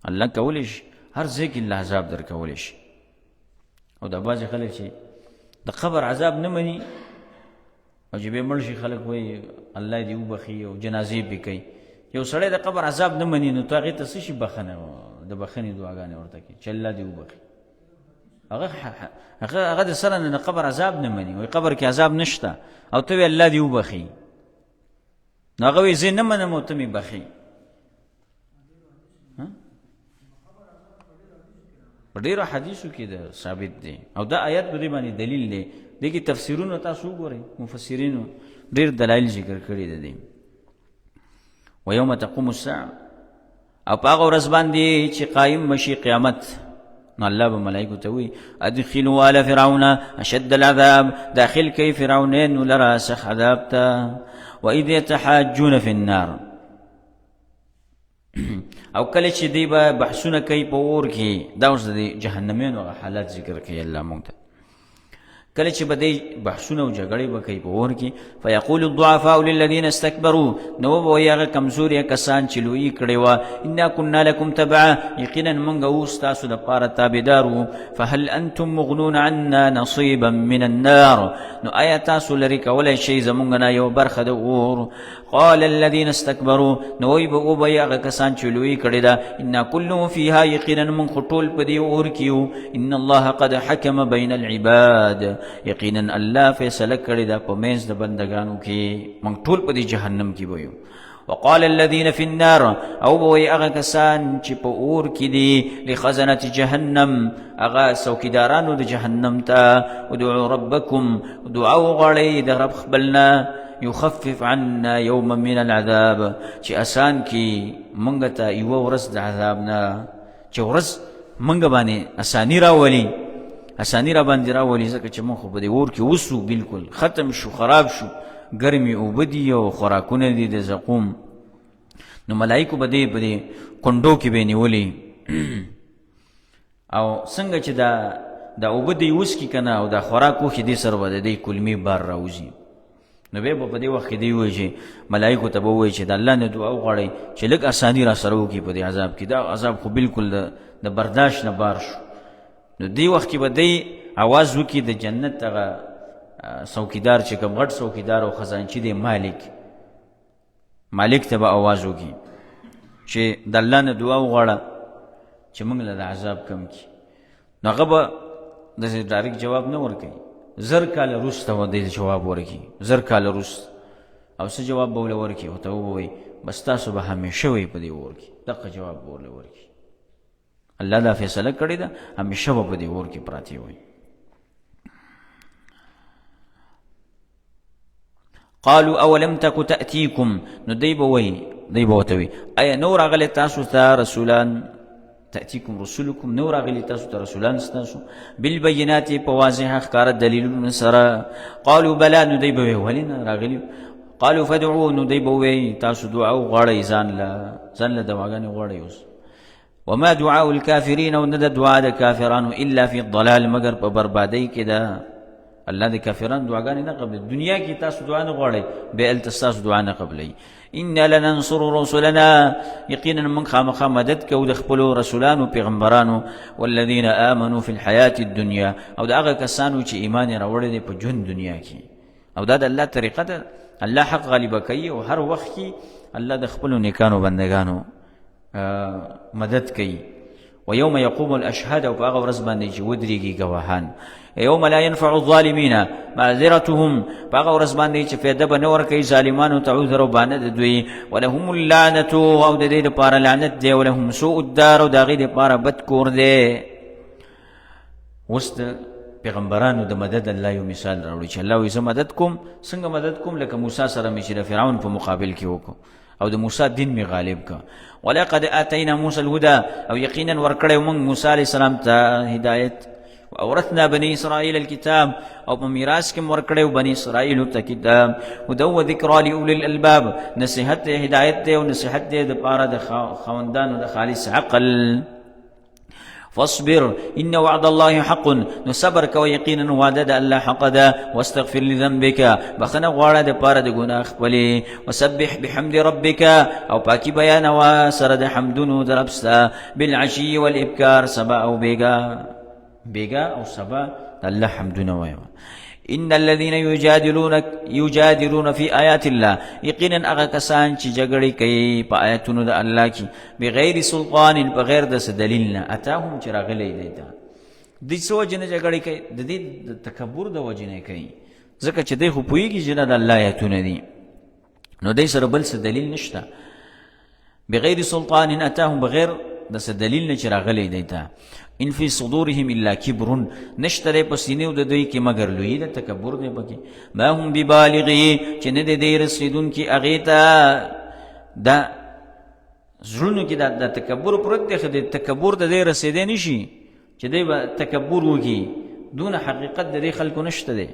الله کولی شي هر ځای کې الله عذاب درکولی شي. او دا بعضې خلک چې د قبر عذاب نه مني او چې بیا مړ شي خلک وایي الله دې وبخي او جنازې پې کوي. یو سړی د قبر عذاب نه مني نو ته هغې ته څه شي بخنه د بخنې دعاګانې ورته کوي چې الله دې وبخي. هغه د سره نه د قبر عذاب نه مني، وایي قبر کې عذاب نشته او ته وایې الله دې وبخي. نو هغه وایي زه نه منم او ته مې بخي. په ډېرو حدیثو کې دا ثابت دی او دا آیات په دې باندې دلیل دی. دې کې تفسیرونه تاسو وګورئ، مفسرینو ډېر دلایل ذکر کړي دي. ویوم تقوم الساعه، او په هغه ورځ باندې چې قایم بشي قیامت، نو الله به ملائکو ته وایي ادخلوا آل فرعون اشد العذاب، داخل کوي فرعونین لره سخت عذاب ته. واذ يتحاجون في النار، او کله چې دی به بحثونه کوي په اور کې، دا اوس د جهنمینو هغه حالات ذکر کوي الله موږ ته. کله چې به دی بحثونه او جګړې به کوي په اور کې، فیقول الضعفاء للذین استکبروا، نو به وایي هغه کمزوري کسان چې لویي کړې وه انا کنا لکم تبعا، یقینا موږ اوس تاسو دپاره تابعدار وو. فهل انتم مغنون عنا نصیبا من النار، نو آیا تاسو لرې کولی شئ زموږ نه یو برخه د اور؟ قال الذين استكبروا، نو وی به وبوي هغه کسان چې لوی کړي ده انا كلهم فيها، یقینا من خطول په دې اور کې یو. ان الله قد حكم بين العباد، یقینا الله فیصله کړې ده په منځ د بندگانو کې، موږ ټول په دې جهنم کې ویو. وقال الذين في النار، او بوي هغه کسان چې په اور کې دي لخزنه جهنم، هغه څوکیدارانو د جهنم ته، ادعوا ربکم، دعا وغواړئ د رب خپلنا، یخفف عنا یوما من العذاب، چې آسان کی منګ ته یو ورځ د عذاب نه، چې ورځ منګ باندې آسانی راولي، آسانی را باندې راولي، ځکه چې موږ په دې اور کې اوسو، بالکل ختم شو، خراب شو، ګرمي اوبه دي او خوراکونه دي د زقوم. نو ملایکو به دې په دې کونډو کې به نیولي او څنګه چې دا اوبه دې وڅکي که نه او دا خوراک وخي، دې سره به د دې کلمې بار راوځي. نو بیا به په دې وخت کې دی وایي چې ملایکو ته به وایي چې د الله نه دعا وغواړئ چې لږ اساني را سره وکړي په دې عذاب کې، دا عذاب خو بالکل د برداشت نه بار شو. نو دې وخت کې به دی आवाज وکړي د جنت هغه څوکیدار چې کوم غټ څوکیدار او خزانچي دی، مالک ته به आवाज وکړي چې د الله نه دعا وغواړه چې موږ له د عذاب کم کړي. نو هغه به داسې ډایرکټ جواب نه ورکوي، زر کاله وروسته به دی جواب ورکړي، زر کاله وروسته. او څه جواب به ورله ورکړي؟ ورته ووایي بس تاسو به همیشه وئ په دې اور کې، دغه جواب به ورله ورکړي. الله دا فیصله کړې ده همیشه به په دې اور کې پراته وئ. قالوا اولم تک تأتیکم، نو دی به ورته وایي ایا نو راغلی تاسو ته رسولان، تأتیکم رسولکم، نو راغلی تاسو ته رسولان ستاسو، بالبینات په واضح ښکاره دلیلونو سره. قالوا بلا، نو دی به وایي ولې نه راغلي؟ قالوا فدعوا، نو دی به وایي تاسو دعا وغواړئ، ځان له دعاګانې وغواړئ. اوس وما دعاء الكافرین، او نه د دعا د کافرانو الا فی الضلال، مگر په بربادۍ کې ده. الله د کافرانو دعاګانې نه قبلوي، دنیا کې تاسو دعا نه غواړئ، بیا هلته ستاسو دعا نه قبلوي. انا لننصر رسلنا، یقینا موږ خامخا مدد کوو د خپلو رسولانو پیغمبرانو، والذین آمنوا فی الحیات الدنیا، او د هغه کسانو چې ایمان یې راوړی دی په ژوند دنیا کې. او دا د الله طریقه ده، الله حق غالبه کوي او هر وخت کې الله د خپلو نیکانو بندگانو مدد کوي. ويوم يقوم الاشهاد، او په هغه ورځ باندې چې ودرېږي ګواهان. یوم لا ينفع الظالمین معذرتهم، په هغه ورځ باندې چې فایده به نه ورکوي ظالمانو ته عذر او بهانه د دوی. ولهم اللعنة، او د دې دپاره لعنت دی. ولهم سوء الدار، او د هغې دپاره بد کور دی. اوس د پیغمبرانو د مدد الله یو مثال راوړي چې الله وایي زه مدد کوم. څنګه مدد کوم؟ لکه موسی سره مې چې د فرعون په مقابل کې وکړو او د موسی دین می غالب کا. ولقد آتینا موسی الهدى، او یقینا ورکړی موږ موسی علیه السلام ته هدایت. واورثنا بني اسرائیل الكتاب، او په میراث کې ورکړی بني اسرائیل ته کتاب. هدى وذکرى لأولی الالباب، نصیحت هدایت دی او نصیحت دی د پاره د خاوندانو د خالص عقل. فاصبر ان وعد الله حق، نو صبر کوه یقینا وعده د الله حق ده. واستغفر لذنبك، بخنه غواړه د پاره د ګناه خپلې. وسبح بحمد ربك، او پاکي بیان وا سره د حمدونو دربستا. بالعشي والابكار، سبا او بیگا او سبا الله حمدونه وایو. ان الذين يجادلون في آيات الله، یقینا هغه کسان چې جګړې کوي په آیاتونو د الله کې، بغیر سلطان، بغیر د دلیل نه، اتاهم چې راغلی دی دا د څه وجې نه جګړې کوي؟ د دې د تکبر د وجې نه کوي، ځکه چې دی خو پوهېږي چې نه د الله آیاتونه دي، نو دی سره بل څه دلیل نشته. بغیر سلطان اتاهم، بغیر د څه دلیل نه چې راغلی دی ته. ان فی صدورهم الا کبر، نشته دی په سینو د دوی کې مګر لوی د تکبر دی پکې. ما هم ببالغی، چې نه دی دی رسېدونکي هغې ته. دا زړونو کې د تکبر پروت دی، خو د تکبر د دی رسېدی نه شي چې دی به تکبر وکړي، دون حقیقت د دې خلکو نشته دی.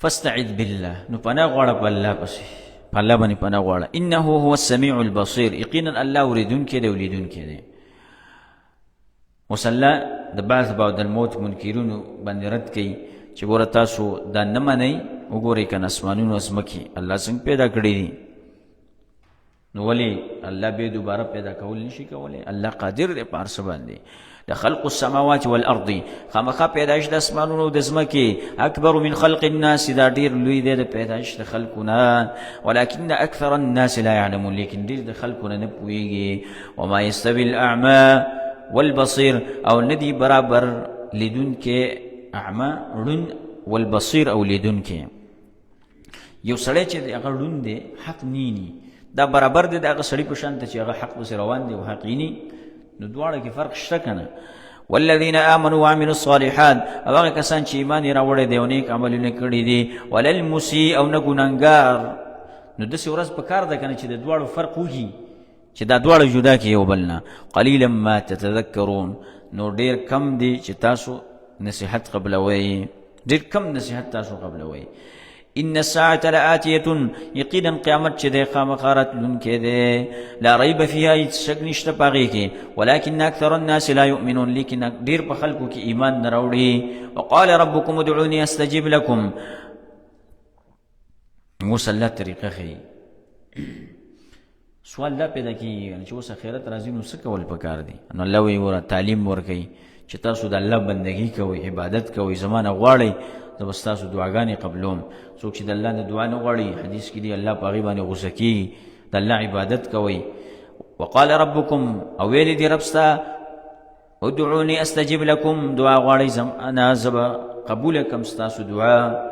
فاستعذ بالله، نو پناه غواړه په الله پسې، په الله باندې پناه غواړه. انه هو السمیع البصیر، یقینا الله اورېدونکی دی اولیدونکی دی. اوس الله د بعض بعد الموت منکرونو باندې رد کوي چې ګوره تاسو دا نه منئ، وګورئ کنه اسمانونو ځمکې الله څنګه پیدا کړي دي، نو ولې الله به دوباره پیدا کول نشي کولی؟ الله قادر دی په هر څه باندې. د خلق السماوات والارض، خامخا پیدایش د اسمانونو د ځمکې، اکبر من خلق الناس، دا ډېر لوی دی د پیدایش د خلقو نه. ولکن اکثر الناس لا يعلمون، لیکن ډېر د خلقو نه پوهېږي. وما يستوي الاعمى والبصير، او ندی برابر لیدون کې اعمى ړوند والبصير او لیدون کې. یو سړی چې هغه ړوند دی حق نینی، دا برابر دی د هغه سړي په شان ته چې هغه حق پسې روان دی او حق ییني، نو دواړه کې فرق شته که نه؟ والذین آمنوا وعملوا الصالحات، او هغه کسان چې ایمان یې راوړی دی او نیک عملونه کړي دي. وللمسیء، او نه ګنهګار. نو داسې ورځ په کار ده که نه چې د دواړو فرق وکړي، چې دا دواړه جدا کړي یو بل نه. قلیلا ما تتذکرون، نو ډېر کم دی چې تاسو نصیحت قبلوئ، ډېر کم نصیحت تاسو قبلوئ. ان الساعة لآتیة، یقینا قیامت چې دی خامخا راتلونکی دی. لا ریب فیها، هیڅ شک نشته په هغې کې. ولکن اکثر الناس لا یؤمنون، لیکن ډېر په خلکو کې ایمان نه راوړي. وقال ربکم ادعوني استجب لکم، اوس الله طریقه ښیي. سوال دا پیدا کېږي چې اوس آخرت راځي نو څه کول پکار دي؟ نو الله وایي وره تعلیم ورکوي چې تاسو د الله بندګي کوئ، عبادت کوئ، زما نه غواړئ، زه به ستاسو دعاګانې قبلوم. څوک چې د الله نه دعا نه غواړي، حدیث کې دی الله په هغې باندې غوسه کېږي. د الله عبادت کوئ. وقال ربکم، او ویلی دی رب ستا، ادعوني استجب لکم، دعا غواړئ انا زه به قبوله کړم ستاسو دعا.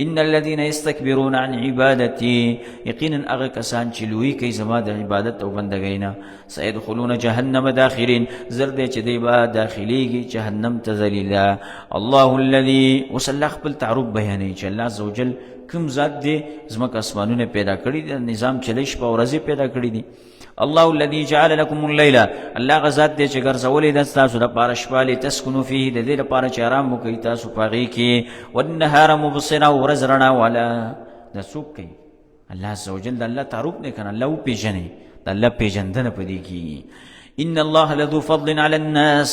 ان الذين يستكبرون عن عبادتي، یقینا هغه کسان چې لوی کوي زما د عبادت او بندګۍ نه. سيدخلون جهنم داخرین، زر دی چې دی به داخلیږي جهنم ته ذلیلا. الله الذي، اوس الله خپل تعارف بیانوي چې الله عز وجل کوم ذات دی ځمکه اسمانونه پیدا کړي دي، نظام چلی شپه او ورځې پیدا کړي دي. الله الذي جعل لكم الليل، الله غزاد دی چې ګرځولې ده تاسو لپاره شپه لتسکنوا فيه، د دې لپاره چې آرام وکړئ تاسو په هغې کې. والنهار مبصرا، ورځ رڼا والا. دا څوک کوي؟ الله عز وجل. د الله تعارف دی که نه؟ الله وپېژنئ، د الله پېژندنه په دې کېږي. ان الله لذو فضل على الناس،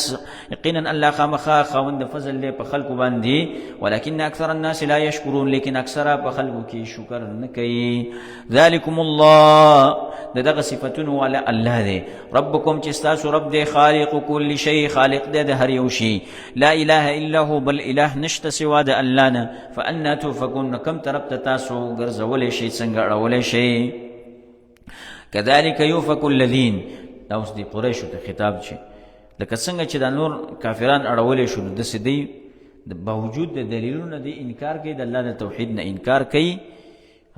یقینا الله خامخا خاوند فضل دی په خلکو باندې. ولكن اکثر الناس لا يشکرون، لیکن اکثره په خلکو کې شکر نه کوي. ذلكم الله، دغه صفتونه والا الله دی. ربکم، چې ستاسو رب دی. خالق كل شيء، خالق دی د هر یو شي. لا اله الا هو، بل اله نشته سوا د الله نه. فانا تؤفكون، کم طرف ته تاسو ګرځولی شئ، څنګه اړولی شئ. كذلك يؤفك الذين، دا اوس دی قریشو ته خطاب چې لکه څنګه چې دا نور کافران اړولی شو، نو داسې دی باوجود د دلیلونو دی انکار کوي، د الله د توحید نه انکار کوي،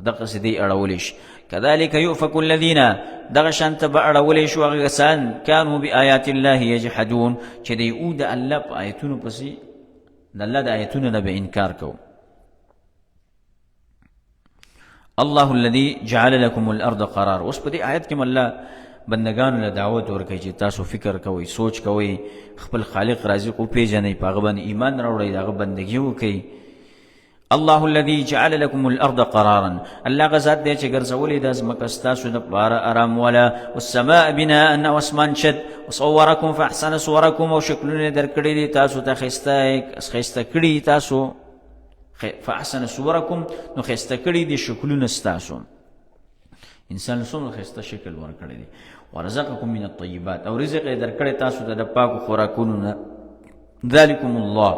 دغسې دی اړولی شي. كذلك يؤفك الذين، دغه شانته به اړولی شو هغه کسان كانوا بآیات الله یجحدون، چې دی او د الله په آیتونو پسې د الله د آیتونو نه به انکار کوو. الله الذي جعل لكم الارض قرار، اوس په دې آیت کې الله بندگانو له دعوت ورکوي چې تاسو فکر کوئ، سوچ کوئ، خپل خالق رازق وپېژنئ، په هغه باندې ایمان راوړئ، د هغه بندګي وکړئ. الله الذي جعل لكم الارض قرارا الله غزاد دې چې ګرځولې د ازمکه ستاسو دپاره ارام والا والسماء بناء او اسمان شد وصوركم فاحسن صوركم او شکلونه درکړي دي تاسو ته خسته کړي تاسو فاحسن صوركم نو خسته کړي دي شکلونه ستاسو انسان څومره خسته شکل ورکړي دي ورزقكم من الطيبات او رزق درکړي تاسو ته د پاکو خوراکونو ذلكم الله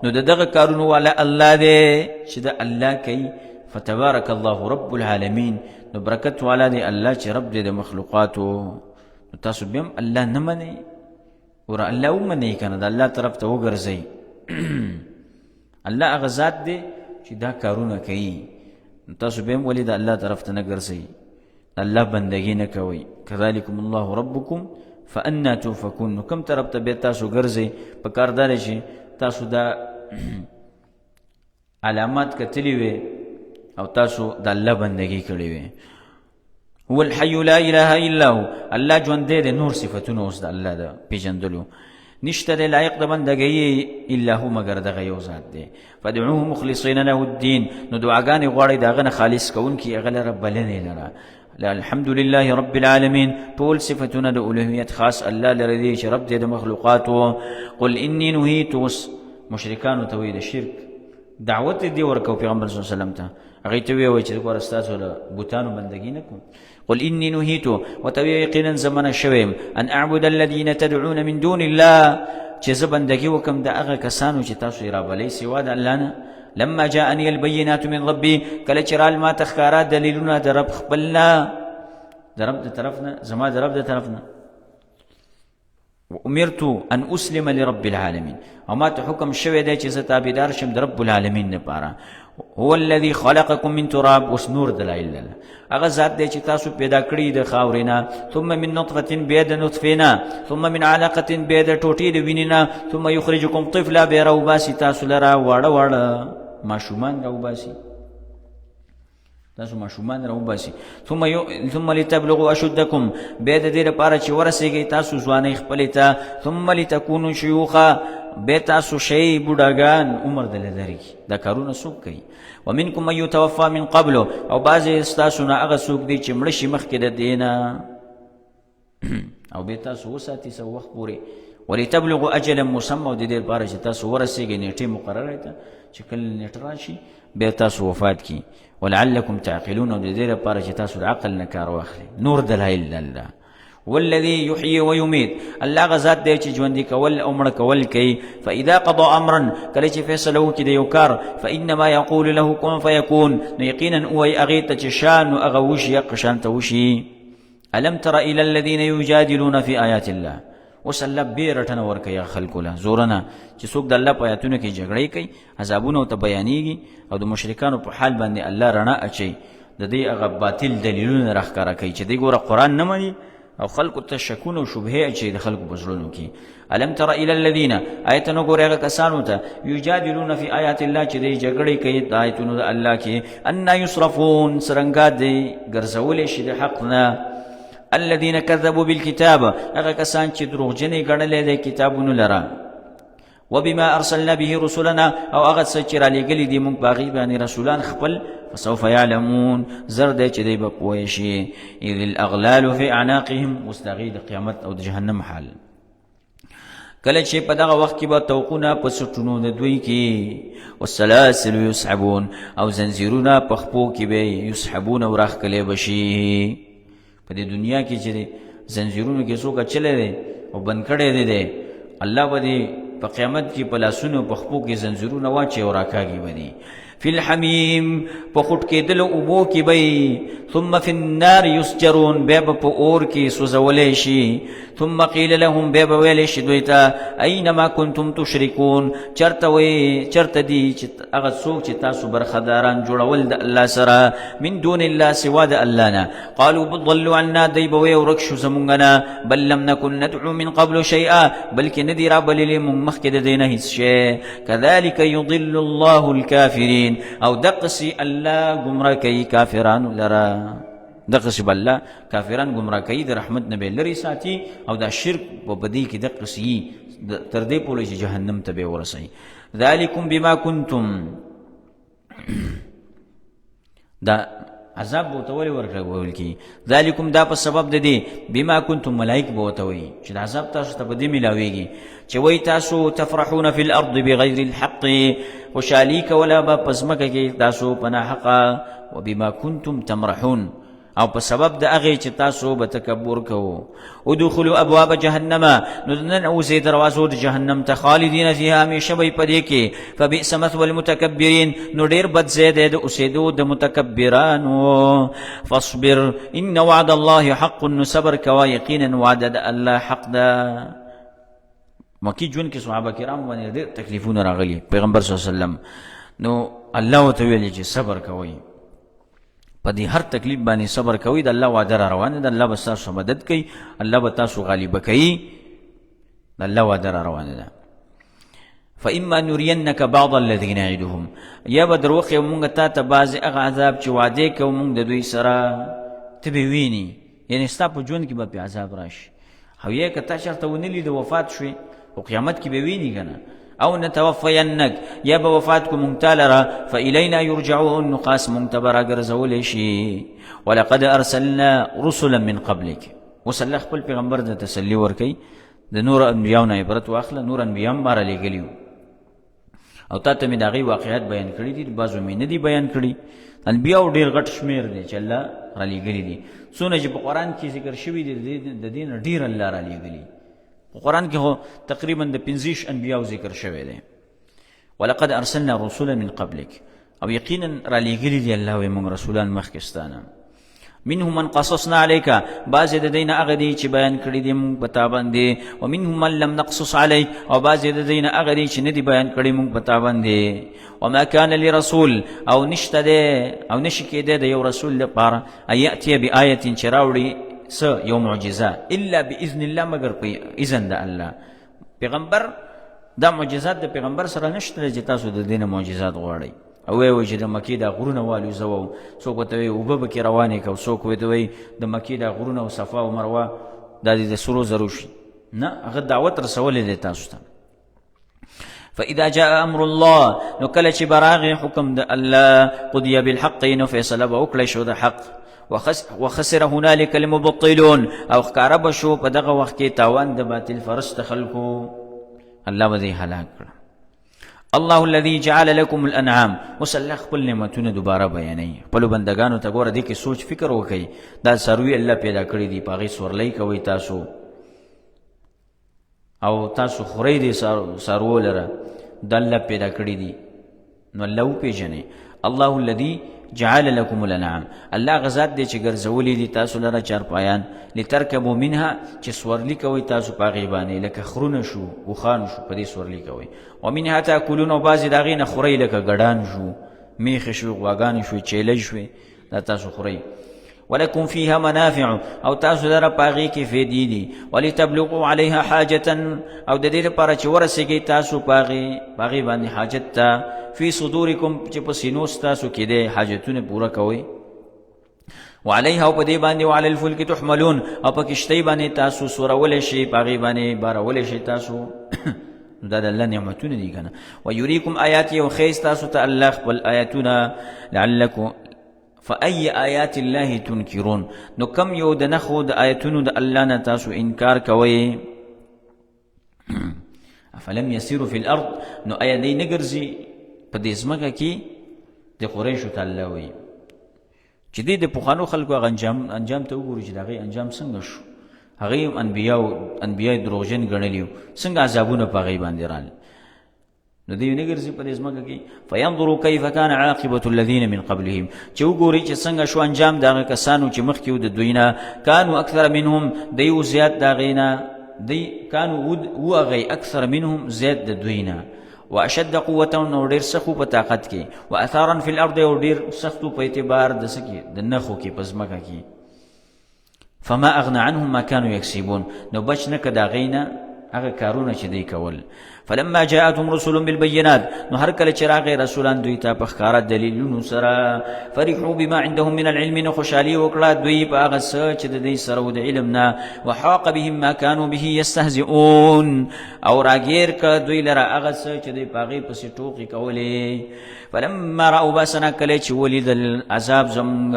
نو دغه کارونو والا الله دې چې د الله کوي فتبارك الله رب العالمين نو برکت والا دې الله چې رب دې د مخلوقاتو تاسو بهم الله نه منئ ور الله ومنئ کنه د الله طرف ته وګرځئ الله هغه ذات دی چې دا کارونه کوي تاسو بهم ولې د الله طرف ته نه ګرځئ الله بندگی نه کوي كذلكم الله ربكم فأنا توفكون نو کم طرف ته به تاسو ګرځئ په کار دا دی چې تاسو دا علامات کتلی وي او تاسو د الله بندگی کړی وي هو الحي لا اله الا هو الله ژوند دی نور صفاتونه اوس د الله د پیژندلو نشته د لایق د بندګۍ الا هو مگر دغه یو ذات دی فدعوه مخلصین له الدين نو دعاګانې غواړئ دغه نه خالص کوونکي هغه لره بلنې لره الحمد لله رب العالمين طول صفتنا د الوهیت خاص الله لره دی چې رب دې د مخلوقاتو قل اني نهيت مشرکان توحید الشرك دعوت دی ورکو پیغمبر صلی الله علیه وسلم ته هغه ته وی چې ګور استاسو د بوتانو بندگی نه کوم قل اني نهيت وتوي يقينا زمن شویم ان اعبد الذين تدعون من دون الله چې ز بندگی وکم د هغه کسانو چې تاسو یې رابلې سوا د الله نه لما جاءني البينات من ربي کله چې رال ما تخکارا دلیلونه د رب خپلنا د رب د طرفنا زما د رب د طرفنا وامرت ان اسلم لرب العالمين وما تحكم شوي دی چې ستابدار شم د رب العالمین لپاره هو الذي خلقكم من تراب وسنور دلائل الله هغه ذات دی چې تاسو پیدا کړی د خاورینا ثم من نطفه بيد نطفینا ثم من علقه بيد ټوټی د وینینا ثم يخرجكم طفلا بیروباسی تاسو لرا واړه واړه ماشومان راوباسي تاسو ماشومان راوباسي ثم لتبلغوا اشدكم بيد دې لپاره چې ورسیږي تاسو ځواني خپل ته ثم لتكونوا شيوخا به تاسو شي بوډاګان عمر دلدري دا کارونه څوک کوي ومنكم من يتوفى من قبل او بعض تاسو نه هغه څوک دي چې مړ شي مخکې د دینه او به تاسو وساتي سو وخت پورې ولتبلغوا اجلا مسمى د دې لپاره چې تاسو ورسیږي نیټه مقرره ده چې کله نیټه راشي به تاسو وفات کی ولعلكم تعقلون د دې لپاره چې تاسو د عقل نه کار واخلي نور دلایل الله والذي يحيي ويميت الله غزاد دی چې ژوند کول او مړ کول کوي فاذا قضى امرا کله چې فیصله وکړي د یو کار فانما يقول له كن فيكون یقینا او اغیت چې شان او غوش یقشان توشي الم تر الى الذين يجادلون في ايات الله وسله بیرټنه ور کوي خلکو له زورنا چې څوک د الله په آیاتونو کې جګړې کوي عذابونه ته بیانېږي او د مشرکانو په حال باندې الله رڼا اچي د دې هغه باطل دلیلونه راښکاره کوي چې دی ګوره قرآن نه مني او خلکو ته شکونه او شبهې اچي د خلکو په زړونو کې الم تر الى الذين آیتونه ګوره هغه کسانو ته یجادلون فی آیات الله چې دی جګړې کوي د آیتونو د الله کې ان یصرفون سرنګا دی ګرځولې شي د حق نه الذين كذبوا بالكتاب هغه کسان چې دروغجنې ګڼلې د کتابونو لره وبما ارسلنا به رسلنا او هغه څه چې را لېږلي دي موږ باغی باندې رسولان خپل فسوف يعلمون زرد چې دی به پوه شي اذ الاغلال في اعناقهم مستغيد قیامت او د جهنم حال کله چې په دغه وخت کې به توقونه په سټونو د دوی کې والسلاسل يسحبون او زنجیرونه په خپو کې به يسحبون او راخکلې بشي په دې دنیا کې چې زنجیرونو کې څوک چلے دي او بند کړي دي الله به په قیامت کې په لاسونو په خپو کې زنجیرونه واچي او راکاږي ودی فی الحمیم په خټ کې دل او بو کې بی ثم فی النار یسجرون بیا په اور کې سوزولې شي ثم قیل لهم بیا ویل شي دوی ته اينما کنتم تشركون چرته دی چې هغه څوک چې تاسو برخداران جوړول د الله سره من دون الله سوا د الله نه قالوا بضلوا عنا دی بوي ورکشو زمونږ نه بل لم نكن ندعو من قبل شيئا بلکې ندی را بللې مخکې د دینه هیڅ شی كذلك يضل الله الكافرين او دقسی الله گمراه کوي کافرانو لرا دقسی بالله کافران گمراه کوي د رحمت نه به لري ساتي او دا شرک په بدی کې دقسی تر دې پورې چې جهنم ته به ورسي ذالکم بما کنتم دا عذاب بوته ولې ورکول کی ذالکم دا په سبب د دې بما کنتم ملائک بوته وي چې د عذاب تاسو ته به دې ملاویږي چې وای تاسو تفرحون فی الارض بغیر الحق خوشحالي کوله به په ځمکه کې تاسو په ناحقه وبما کنتم تمرحون او په سبب د هغې چې تاسو به تکبر کوو ادخلوا ابواب جهنم نو ننوځئ دروازو د جهنم ته خالدین فیها همیشه به یې په دې کې فبئس مثوى المتکبرین نو ډېر بد ځای دی د اوسېدو د متکبرانو فاصبر ان وعد الله حق نو صبر کوه یقینا وعده د الله حق ده مکی ژوند کې صحابه کرام باندې ډېر تکلیفونه راغلي پیغمبر صلی الله علیه وسلم نو الله ورته ویلي چې صبر کوئ په دې هر تکلیف باندې صبر کوئ د الله وعده را روانه ده الله به ستاسو مدد کوي الله به تاسو غالبه کوي د الله وعده را روانه ده فإما نرينك بعض الذين نعدهم یا به در وښیو مونږ تا ته بعضې هغه عذاب چې وعدې کوو مونږ د دوی سره ته به ویني یعنې ستا په ژوند کې به پې عذاب راشي او یا که تا چېرته ونه لید وفات شوې خو قیامت کې به ویني که نه او نتوفینک یا به وفات کو مونږ تا لره فالینا یرجعون نو خاص مونږ ته به راګرځولی شي ولقد ارسلنا رسلا من قبلک اوس الله خپل پیغمبر ته تسلي ورکوي د نور انبیاو نه عبرت واخله نور انبیا هم باره لېږلي او تا ته مې د هغې واقعات بیان کړي دي بعضو مې نه دي بیان کړي انبیاو ډېر غټ شمېر دی چې الله را لېږلي دي څونه چې په قرآن کې ذکر شوي دي د دې نه ډېر الله را لېږلي په قرآن کې خو تقریبا د 15 انبیاو ذکر شوی دی ولقد ارسلنا رسولا من قبلک او یقینا را لېږلي دي الله وایي موږ رسولان مخکې ستانه منهم من قصصنا علیک بعضې د دوی نه هغه دي چې بیان کړي دي موږ په تا باندې ومنهم من لم نقصص علیک او بعضې د دوی نه هغه دي چې نه دي بیان کړي موږ په تا باندې وما كان لرسول او نشته دی او نشي کېدی د یو رسول لپاره ان یأتي بآیة چې راوړي یو معجزه الا باذن الله مگر په اذن د الله پیغمبر دا معجزات د پیغمبر سره نشته چې تاسو د دینه معجزات غواړئ او وایي چې د مکې دا غرونه والوزوو څوک ورته وایي اوبه به کې روانې کوو څوک ورته وایي د مکې دا غرونه او صفا او مروه دا د سرو زرو شي نه هغه دعوت رسولی دی تاسو ته فاذا جاء امر الله نو کله چې براغې حکم د الله قضیه بالحق نو فیصله به وکړی شو د حق وخسر هنالك المبطلون او ښکاره به شو په دغه وخت کې تاوان د باطل فرست خلکو الله به دې هلاک کړه الله الذي جعل لكم الانعام اوس الله خپل نعمتونه دوباره بیانوي خپلو بندګانو ته ګوره دې کې سوچ فکر وکئ دا څاروي الله پیدا کړي دي په هغې سورلی کوئ تاسو او تاسو خورئ دې څاروو لره دا الله پیدا کړي دي نو الله وپېژنئ الله الذي جعل لكم الانعام الله غزاد دې چې ګرځولي دي تاسو لره چارپایان لترکبوا منها چې سورلی کوئ تاسو په هغې باندې لکه خرونه شو اوښان شو په دې سورلی کوئ ومنها تاکلون او بعضې د هغې نه خورئ لکه ګډان شو میخې شوې غواګانې شوې چیلج شوې دا تاسو خورئ ولکم فیها منافع او تاسو لره په هغې کې فیدې دي ولتبلغوا علیها حاجة او د دې لپاره چې ورسېږئ تاسو په هغې باندې حاجت ته فی صدورکم چې په سینو ستاسو کې دی حاجتونه پوره کوئ وعلیها او په دې باندې وعلى الفلک تحملون او په کشتۍ باندې تاسو سورولی شئ په هغې باندې بارولی شئ تاسو دا د الله نعمتونه دي که نه ویریکم آیاتې او ښیي ستاسو ته الله خپل آیاتونه لعلکم فأي آیات الله تنکرون نو کم یو د نښو د آیتونو د الله نه تاسو انکار کوئ افلم یسیروا فی الارض نو آیا دی نه ګرځي په دې ځمکه کې د قریشو ته الله وایي چې دې د پخوانو خلکو هغه انجام ته وګورو چې د هغې انجام څنګه شو هغې هم انبیا دروغجن ګڼلي وو څنګه عذابونه په هغې باندې رال نو دوی نه ګرځي په دې ځمکه کې فینظروا کیف کان عاقبة الذین من قبلهم چې وګوري چې څنګه شو انجام د هغه کسانو چې مخکې وو د دوی نه کانوا اکثر منهم دی و زیات د هغې نه دی کانوا و هغې اکثر منهم زیات د دوی نه واشد قوة او ډېر سخت په طاقت کې واثارا فی الارض او ډېر سخت په اعتبار د څه کې د نښو کې په ځمکه کې فما اغنى عنهم ما كانوا یکسبون نو بچ نه که د هغې نه هغه کارونه چې دی کول. فلما جاءتهم رسل بالبينات نو هر کله چې راغی رسولان دوی ته په ښکاره دلیلونو سره فرحوا بما عندهم من العلم نو خوشحالي وکړه دوی په هغه څه چې د دوی سره و د علم نه وحاق بهم ما كانوا به يستهزئون او راګیر که دوی لره هغه څه چې دوی په هغې پسې ټوقې کولې. فلما رأوا باسنا کله چې ولیدل عذاب زمونږ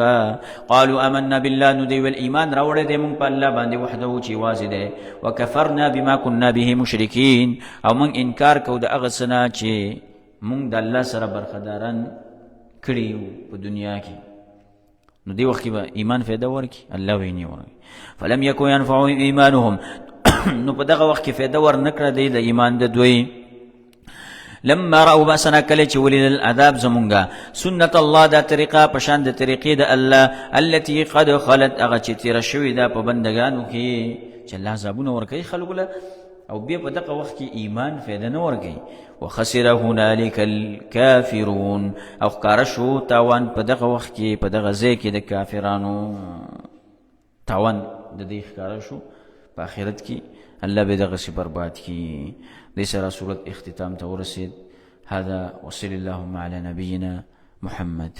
قالوا آمنا بالله نو دوی ویل ایمان راوړی دی مونږ په الله باندې وحده چې یوازې دی وکفرنا بما كنا به مشرکین او مونږ انکار کو د هغه څه نه چې مونږ د الله سره برخداران کړي په دنیا کې. نو دې وخت کې به ایمان فایده ورکړي الله ویني ورکړي. فلم یکن ینفعهم ایمانهم نو په دغه وخت کې فایده ورنکړه دی د ایمان د دوی. لما رأوا بأسنا کله چې ولیدل عذاب زمونږه سنت الله دا طریقه پشان د طریقې د الله التي قد خلت هغه چې تیره شوې ده په بندګانو کې چې الله عذابونه ورکوي خلکو له او بیا په دغه وخت کې ایمان فایده نه ورکوي. وخسر هنالک الکافرون او ښکاره شو تاوان په دغه وخت کې په دغه ځای کې د کافرانو تاوان د دې ښکاره شو په آخرت کې الله به دغسې برباد کړي. دې سره صورت اختتام ته ورسېد. هذا وصلی اللهم علی نبینا محمد.